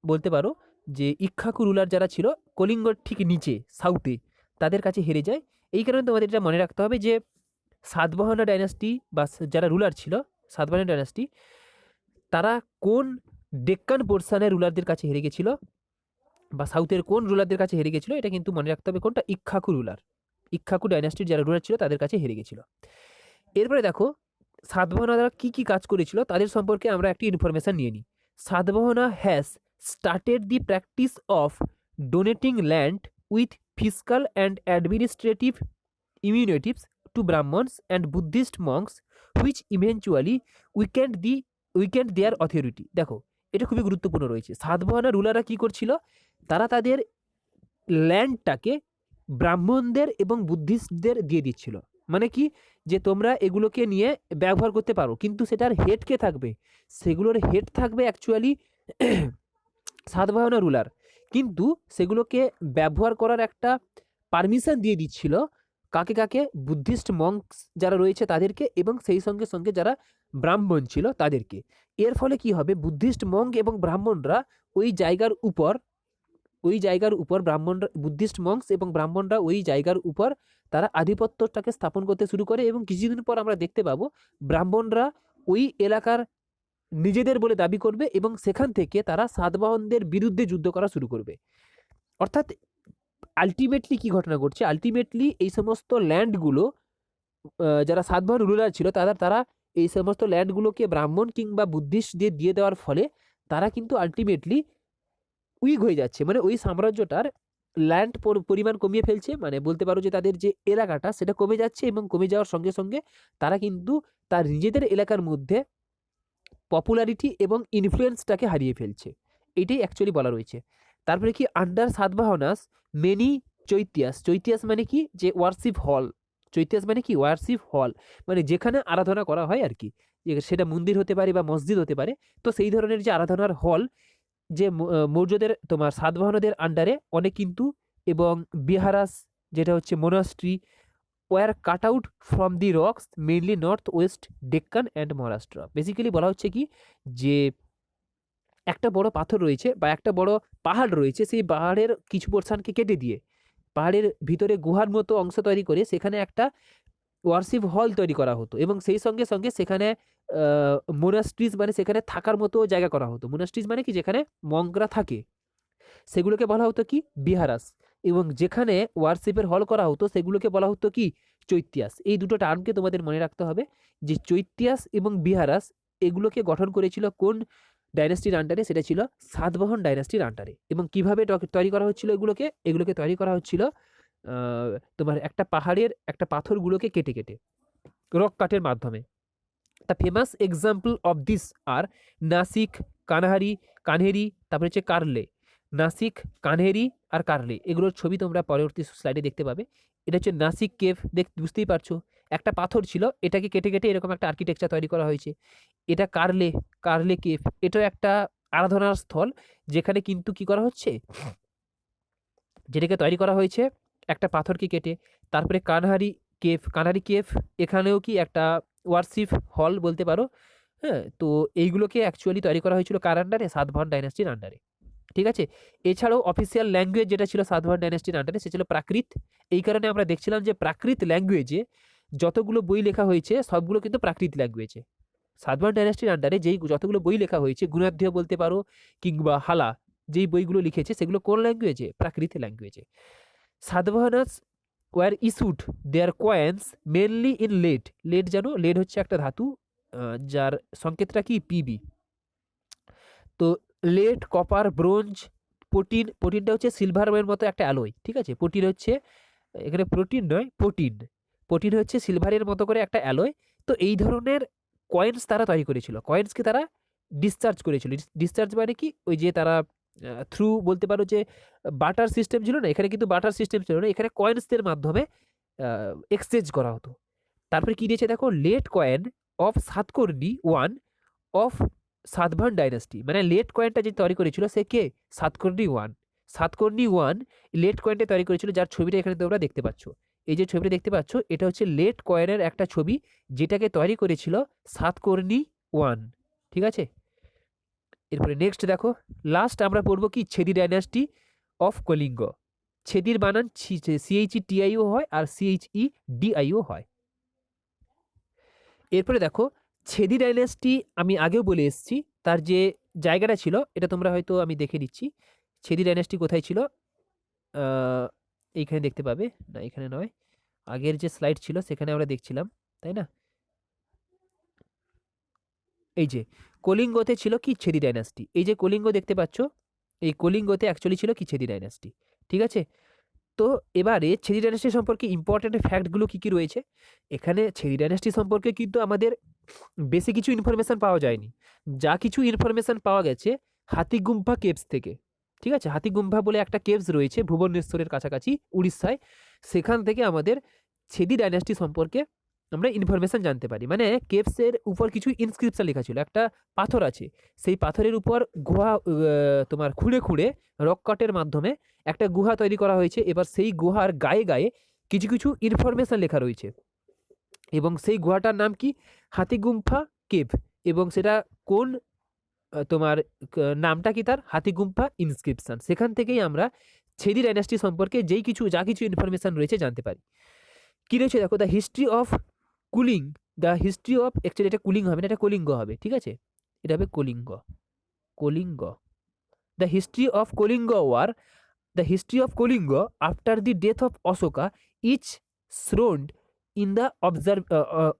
বলতে পারো যে ইক্ষ্বাকু রুলার যারা ছিল কলিঙ্গর ঠিক নিচে সাউথে, তাদের কাছে হেরে যায়। এই কারণে তোমাদের এটা মনে রাখতে হবে যে সাতবাহনা ডাইনাস্টি বা যারা রুলার ছিল সাতবাহনা ডাইনাস্টি, তারা কোন ডেক্কান পোর্শনের রুলারদের কাছে হেরে গেছিল, বা সাউথের কোন রুলারদের কাছে হেরে গেছিল, এটা কিন্তু মনে রাখতে হবে। কোনটা? ইক্ষ্বাকু রুলার, ইক্ষ্বাকু ডাইনাস্টির যারা রুলার ছিল তাদের কাছে হেরে গেছিল। এরপরে দেখো সাতবাহনারা কি কি কাজ করেছিল তাদের সম্পর্কে আমরা একটি ইনফরমেশন নিয়ে নিই। Satavahana has started the practice of donating land with fiscal and administrative immunities to Brahmanas and Buddhist monks which eventually weakened their authority. দেখো এটা খুবই গুরুত্বপূর্ণ রয়েছে। সাতবাহনা রুলাররা কি করছিল, তারা তাদের ল্যান্ডটাকে ব্রাহ্মণদের এবং বুদ্ধিস্টদের দিয়ে দিচ্ছিল। মানে কি, যে তোমরা এগুলোকে নিয়ে ব্যবহার করতে পারো, কিন্তু সেটার হেড কে থাকবে, সেগুলোর হেড থাকবে অ্যাকচুয়ালি সাতবাহনা রুলার, কিন্তু সেগুলোকে ব্যবহার করার একটা পারমিশন দিয়ে দিচ্ছিল কাকে কাকে? বুদ্ধিস্ট মঙ্কস যারা রয়েছে তাদেরকে, এবং সেই সঙ্গে সঙ্গে যারা ব্রাহ্মণ ছিল তাদেরকে। এর ফলে কি হবে, বুদ্ধিস্ট মঙ্ক এবং ব্রাহ্মণরা ওই জায়গার উপর ব্রাহ্মণরা, বুদ্ধিস্ট মঙ্কস এবং ব্রাহ্মণরা ওই জায়গার উপর তারা আধিপত্যটাকে স্থাপন করতে শুরু করে, এবং কিছুদিন পর আমরা দেখতে পাবো ব্রাহ্মণরা ওই এলাকার নিজেদের বলে দাবি করবে, এবং সেখান থেকে তারা সাতবাহনদের বিরুদ্ধে যুদ্ধ করা শুরু করবে। অর্থাৎ আলটিমেটলি কি ঘটনা ঘটছে, আলটিমেটলি এই সমস্ত ল্যান্ডগুলো যারা সাতবাহন রুলার ছিল তারা এই সমস্ত ল্যান্ডগুলোকে ব্রাহ্মণ কিংবা বুদ্ধিস্টদের দিয়ে দেওয়ার ফলে তারা কিন্তু আলটিমেটলি উইক হয়ে যাচ্ছে, মানে ওই সাম্রাজ্যটার ল্যান্ড পরিমাণ কমিয়ে ফেলছে, মানে বলতে পারো যে তাদের যে এলাকাটা সেটা কমে যাচ্ছে, এবং কমে যাওয়ার সঙ্গে সঙ্গে তারা কিন্তু তার নিজেদের এলাকার মধ্যে পপুলারিটি এবং ইনফ্লুয়েন্সটাকে হারিয়ে ফেলছে। এটাই অ্যাকচুয়ালি বলা রয়েছে। তারপরে কি, আন্ডার সাতবাহনাস মেনি চৈতিয়াস মানে কি, যে ওয়ারশিপ হল। চৈতিয়াস মানে কি? ওয়ারশিপ হল, মানে যেখানে আরাধনা করা হয় আর কি, সেটা মন্দির হতে পারে বা মসজিদ হতে পারে। তো সেই ধরনের যে আরাধনার হল, যে মৌর্যদের তোমার সাতবাহনদের আন্ডারে অনেক কিন্তু, এবং বিহারাস যেটা হচ্ছে monastery, were cut out from the rocks mainly north west Deccan and Maharashtra. Basically বলা হচ্ছে কি, যে একটা বড় পাথর রয়েছে বা একটা বড় পাহাড় রয়েছে, সেই পাহাড়ের কিছু পোর্শনকে কেটে দিয়ে পাহাড়ের ভিতরে গুহার মতো অংশ তৈরি করে সেখানে একটা ওয়ারশিপ হল তৈরি করা হতো, এবং সেই সঙ্গে সঙ্গে সেখানে মোনাস্ট্রিজ মানে সেখানে থাকার মতো জায়গা করা হতো। মোনাস্ট্রিজ মানে কি, যেখানে মঙ্করা থাকে, সেগুলোকে বলা হতো কি? বিহারাস। এবং যেখানে ওয়ারশিপের হল করা হতো সেগুলোকে বলা হতো কি? চৈতিয়াস। এই দুটো টার্মকে তোমাদের মনে রাখতে হবে, যে চৈতিয়াস এবং বিহারাস এগুলোকে গঠন করেছিল কোন ডাইনাস্টির আন্ডারে? সেটা ছিল সাতবাহন ডাইনাস্টির আন্ডারে। এবং কিভাবে তৈরি করা হচ্ছিল এগুলোকে তৈরি করা হচ্ছিল তোমার একটা পাহাড়ের একটা পাথরগুলোকে কেটে কেটে রক কাটের মাধ্যমে। The famous example of this are Nashik, Kanheri, তারপরে হচ্ছে কার্লে। নাসিক, কানহেরি আর কার্লে, এগুলোর ছবি তোমরা পরবর্তী স্লাইডে দেখতে পাবে। এটা হচ্ছে নাসিক কেভ, বুঝতেই পারছো একটা পাথর ছিল, এটাকে কেটে কেটে এরকম একটা আর্কিটেকচার তৈরি করা হয়েছে। এটা কার্লে কেভ, এটাও একটা আরাধনার স্থল, যেখানে কিন্তু কি করা হচ্ছে, যেটাকে তৈরি করা হয়েছে একটা পাথরকে কেটে। তারপরে কানহারি কেভ, এখানেও কি একটা ওয়ারশিপ হল বলতে পারো। হ্যাঁ, তো এইগুলোকে অ্যাকচুয়ালি তৈরি করা হয়েছিল কার আন্ডারে? সাতবাহন ডাইনাস্টির আন্ডারে। ঠিক আছে, এছাড়াও অফিসিয়াল ল্যাঙ্গুয়েজ যেটা ছিল সাতবাহন ডাইনাস্টির আন্ডারে সে ছিল প্রাকৃত। এই কারণে আমরা দেখছিলাম যে প্রাকৃত ল্যাঙ্গুয়েজে যতগুলো বই লেখা হয়েছে সবগুলো কিন্তু প্রাকৃত ল্যাঙ্গুয়েজে, সাতবাহন ডাইনাস্টির আন্ডারে যেই যতগুলো বই লেখা হয়েছে, গুণাধ্যায় বলতে পারো কিংবা হালা, যেই বইগুলো লিখেছে সেগুলো কোন ল্যাঙ্গুয়েজে? প্রাকৃত ল্যাঙ্গুয়েজে। Satavahanas were issued their coins mainly in lead. Lead জানো, লেড হচ্ছে একটা ধাতু যার সংকেতটা কি? পিবি। তো লেড, কপার, ব্রোঞ্জ, প্রোটিন, প্রোটিনটা হচ্ছে সিলভারের মতো একটা অ্যালয়, ঠিক আছে। প্রোটিন হচ্ছে, এখানে প্রোটিন নয়, প্রোটিন, প্রোটিন হচ্ছে সিলভারের মতো করে একটা অ্যালয়। তো এই ধরনের কয়েন্স তারা তৈরি করেছিল, কয়েন্সকে তারা ডিসচার্জ করেছিল। ডিসচার্জ মানে কি? ওই যে তারা থ্রু বলতে পারো যে বাটার সিস্টেম ছিল না, এখানে কিন্তু বাটার সিস্টেম ছিল না, এখানে কয়েন্সদের মাধ্যমে এক্সচেঞ্জ করা হতো। তারপরে কি দিয়েছে দেখো, lead coin of Satakarni one of Satavahana dynasty. মানে লেট কয়েনটা যে তৈরি করেছিল সে কে? Satakarni one. Satakarni one lead কয়েনটা তৈরি করেছিল, যার ছবিটা এখানে তোমরা দেখতে পাচ্ছ। এই যে ছবিটা দেখতে পাচ্ছ, এটা হচ্ছে লেট কয়েনের একটা ছবি, যেটাকে তৈরি করেছিল সাতকর্ণী ওয়ান, ঠিক আছে। এরপরে নেক্সট দেখো, লাস্ট আমরা পড়বো কি? ছেদি ডাইনাস্টি অফ কলিঙ্গ। ছেদির বানান CHETIO হয় আর CHEDIO হয়। এরপরে দেখো, ছেদি ডাইনাস্টি আমি আগেও বলে এসেছি, তার যে জায়গাটা ছিল এটা তোমরা হয়তো আমি দেখে দিচ্ছি। ছেদি ডাইনাস্টি কোথায় ছিল? এইখানে দেখতে পাবে, না এখানে নয়, আগের যে স্লাইড ছিল সেখানে আমরা দেখছিলাম, তাই না? এই যে কলিঙ্গতে ছিল কি? ছেদি ডাইনাস্টি। এই যে কলিঙ্গ দেখতে পাচ্ছ, এই কলিঙ্গতে অ্যাকচুয়ালি ছিল কি? ছেদি ডাইনাস্টি, ঠিক আছে। তো এবারে ছেদি ডাইনাস্টি সম্পর্কে ইম্পর্টেন্ট ফ্যাক্টগুলো কি কি রয়েছে? এখানে ছেদি ডাইনাস্টি সম্পর্কে কিন্তু আমাদের বেশি কিছু ইনফরমেশন পাওয়া যায়নি। যা কিছু ইনফরমেশন পাওয়া গেছে হাতিগুম্ফা কেভস থেকে, ঠিক আছে। হাতিগুম্ফা বলে একটা কেভস রয়েছে ভুবনেশ্বরের কাছাকাছি উড়িষ্যায়, সেখান থেকে আমাদের ছেদি ডাইনাস্টি সম্পর্কে আমরা ইনফরমেশন জানতে পারি। মানে কেভসের উপর কিছু ইনস্ক্রিপশন লেখা ছিল, একটা পাথর আছে, সেই পাথরের উপর গুহা তোমার খুঁড়ে খুঁড়ে রক কাটের মাধ্যমে একটা গুহা তৈরি করা হয়েছে। এবার সেই গুহার গায়ে গায়ে কিছু কিছু ইনফরমেশন লেখা রয়েছে, এবং সেই গুহাটার নাম কি? হাতিগুম্ফা কেভ। এবং সেটা কোন তোমার নামটা কি তার? হাতিগুম্ফা ইনস্ক্রিপশন। সেখান থেকেই আমরা ছেদি ডাইনাস্টি সম্পর্কে যা কিছু ইনফরমেশন রয়েছে জানতে পারি। কি রয়েছে দেখো, the history of Kalinga, the history of, actually এটা কুলিং হবে না, এটা কলিঙ্গ হবে, ঠিক আছে। এটা হবে Kalinga, Kalinga. The history of Kalinga war, the history of Kalinga after the death of Ashoka each thrown in the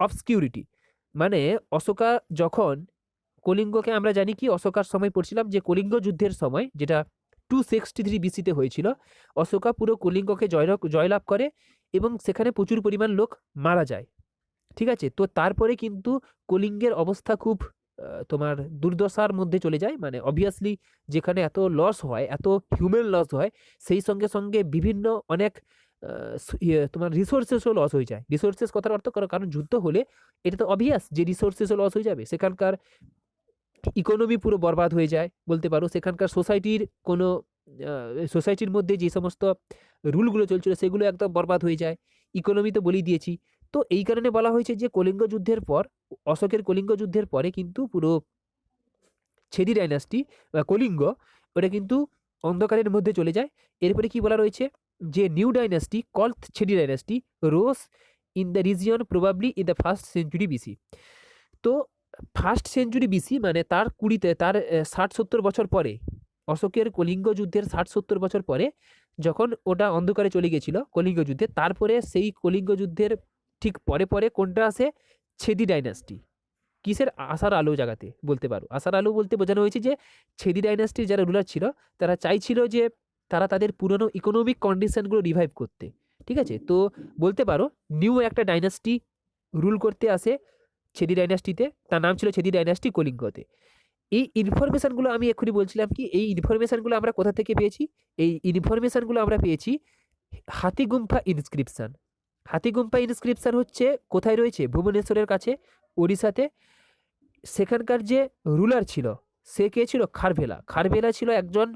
obscurity. মানে অশোকা যখন, কলিঙ্গকে আমরা জানি কি অশোকার সময় পড়ছিলাম যে কলিঙ্গ যুদ্ধের সময়, যেটা 263 বিসিতে হয়েছিল, অশোকা পুরো কলিঙ্গকে জয়লাভ করে এবং সেখানে প্রচুর পরিমাণ লোক মারা যায়, ঠিক আছে। তো তারপরে কিন্তু কলিঙ্গের অবস্থা খুব তোমার দুর্দশার মধ্যে চলে যায়। মানে অবভিয়াসলি যেখানে এত লস হয়, এত হিউম্যান লস হয়, সেই সঙ্গে সঙ্গে বিভিন্ন অনেক তোমার রিসোর্সেসও লস হয়ে যায়। রিসোর্সেস কথার অর্থ করো, কারণ যুদ্ধ হলে এটা তো অবভিয়াস যে রিসোর্সেসও লস হয়ে যাবে, সেখানকার ইকোনমি পুরো বরবাদ হয়ে যায় বলতে পারো। সেখানকার সোসাইটির কোনো সোসাইটির মধ্যে যে সমস্ত রুলগুলো চলছিল সেগুলো একদম বরবাদ হয়ে যায়, ইকোনমি তো বলেই দিয়েছি। তো এই কারণে বলা হয়েছে যে কলিঙ্গ যুদ্ধের পর, অশোকের কলিঙ্গ যুদ্ধের পরে কিন্তু পুরো ছেদি ডাইনাস্টি বা কলিঙ্গ ওটা কিন্তু অন্ধকারের মধ্যে চলে যায়। এরপরে কি বলা রয়েছে যে new dynasty called Chedi dynasty rose in the region probably in the 1st century BC. তো 1st সেঞ্চুরি বিসি মানে তার 60-70 বছর পরে, অশোকের কলিঙ্গ যুদ্ধের 60-70 বছর পরে, যখন ওটা অন্ধকারে চলে গেছিল কলিঙ্গ যুদ্ধে, তারপরে সেই কলিঙ্গ যুদ্ধের ঠিক পরে পরে কোনটা আসে? ছেদি ডাইনাস্টি। কিসের? আশার আলো জাগাতে বলতে পারো। আশার আলো বলতে বোঝানো হয়েছে যে ছেদি ডাইনাস্টির যারা রুলার ছিল তারা চাইছিল যে তারা তাদের পুরনো ইকোনমিক কন্ডিশনগুলো রিভাইভ করতে, ঠিক আছে। তো বলতে পারো নিউ একটা ডাইনাস্টি রুল করতে আসে ছেদি ডাইনাস্টিতে, তার নাম ছিল ছেদি ডাইনাস্টি কলিঙ্গতে। এই ইনফরমেশনগুলো আমি এক্ষুনি বলছিলাম কি, এই ইনফরমেশনগুলো আমরা কোথা থেকে পেয়েছি? এই ইনফরমেশনগুলো আমরা পেয়েছি হাতিগুম্ফা ইনস্ক্রিপশন। হাতিগুম্ফা ইনস্ক্রিপশন হচ্ছে কোথায় রয়েছে? ভুবনেশ্বরের কাছে, ওড়িশাতে। সেখানকার যে রুলার ছিল সে কে ছিল? খারভেলা। খারভেলা ছিল একজন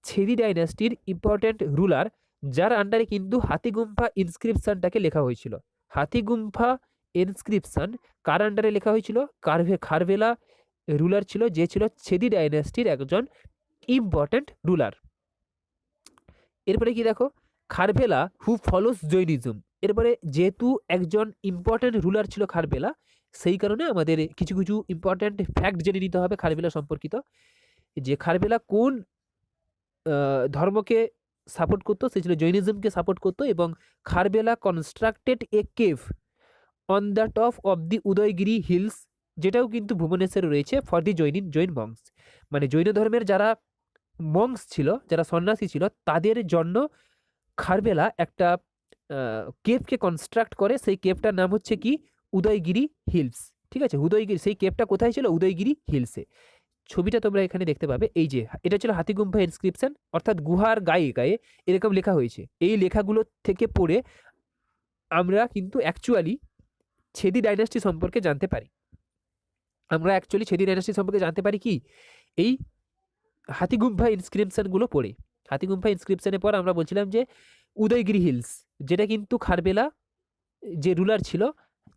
ছেদি ডাইনাস্টির ইম্পর্টেন্ট রুলার, যার আন্ডারে কিন্তু হাতিগুম্ফা ইনস্ক্রিপশনটাকে লেখা হয়েছিল। হাতিগুম্ফা ইনস্ক্রিপশন কার আন্ডারে লেখা হয়েছিল? খারভেলা রুলার ছিল, যে ছিল ছেদি ডাইনাস্টির একজন ইম্পর্টেন্ট রুলার। এরপরে কি দেখো, খারভেলা হু ফলোস জৈনিজম। এরপরে যেহেতু একজন ইম্পর্টেন্ট রুলার ছিল খারভেলা, সেই কারণে আমাদের কিছু কিছু ইম্পর্ট্যান্ট ফ্যাক্ট জেনে নিতে হবে খারবেলা সম্পর্কিত, যে খারবেলা কোন ধর্মকে সাপোর্ট করতো, সে ছিল জৈনিজমকে সাপোর্ট করতো, এবং Kharavela constructed a cave on the top of the Udayagiri hills, যেটাও কিন্তু ভুবনেশ্বরে রয়েছে, ফর দি জৈন মংস, মানে জৈন ধর্মের যারা মংস ছিল, যারা সন্ন্যাসী ছিল, তাদের জন্য খারবেলা একটা কেভকে কনস্ট্রাক্ট করে। সেই কেভটার নাম হচ্ছে কি, উদয়গিরি হিলস। ঠিক আছে, উদয়গিরি, সেই কেভটা কোথায় ছিল? উদয়গিরি হিলসে। ছবিটা তোমরা এখানে দেখতে পাবে, এই যে এটা ছিল হাতিগুম্ফা ইনস্ক্রিপশন, অর্থাৎ গুহার গায়ে গায়ে এরকম লেখা হয়েছে। এই লেখাগুলো থেকে পড়ে আমরা কিন্তু অ্যাকচুয়ালি ছেদি ডাইনাস্টি সম্পর্কে জানতে পারি। কি এই হাতিগুম্ফা ইনস্ক্রিপশনগুলো পড়ে। হাতিগুম্ফা ইনস্ক্রিপশনের পর আমরা বলছিলাম যে উদয়গিরি হিলস, যেটা কিন্তু খারবেলা যে রুলার ছিল,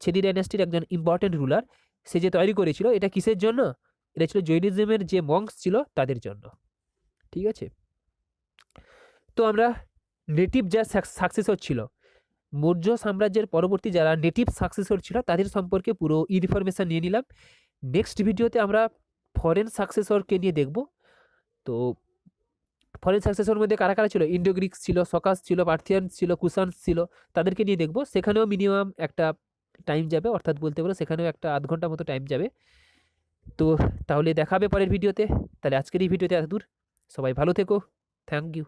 ছেদি ডাইনাস্টির একজন ইম্পর্টেন্ট রুলার, সে যে তৈরি করেছিল, এটা কিসের জন্য? এটা ছিল জৈনিজমের যে মংস ছিল তাদের জন্য। ঠিক আছে, তো আমরা নেটিভ যা সাকসেসর ছিল, মৌর্য সাম্রাজ্যের পরবর্তী যারা নেটিভ সাকসেসর ছিল তাদের সম্পর্কে পুরো ইনফরমেশন নিয়ে নিলাম। নেক্সট ভিডিওতে আমরা ফরেন সাকসেসরকে নিয়ে দেখব। তো ফরেন সাকসেসর মধ্যে কারা কারা ছিল? ইন্ডো গ্রিক্স ছিল, সকাস ছিল, পার্থিয়ান ছিল, কুষাণস ছিল, তাদেরকে নিয়ে দেখব। সেখানেও মিনিমাম একটা টাইম যাবে, অর্থাৎ বলতে পারো সেখানেও একটা আধ ঘন্টা মতো টাইম যাবে। তো তাহলে দেখাবে পরের ভিডিওতে। তাহলে আজকের এই ভিডিওতে এত দূর, সবাই ভালো থেকো, থ্যাংক ইউ।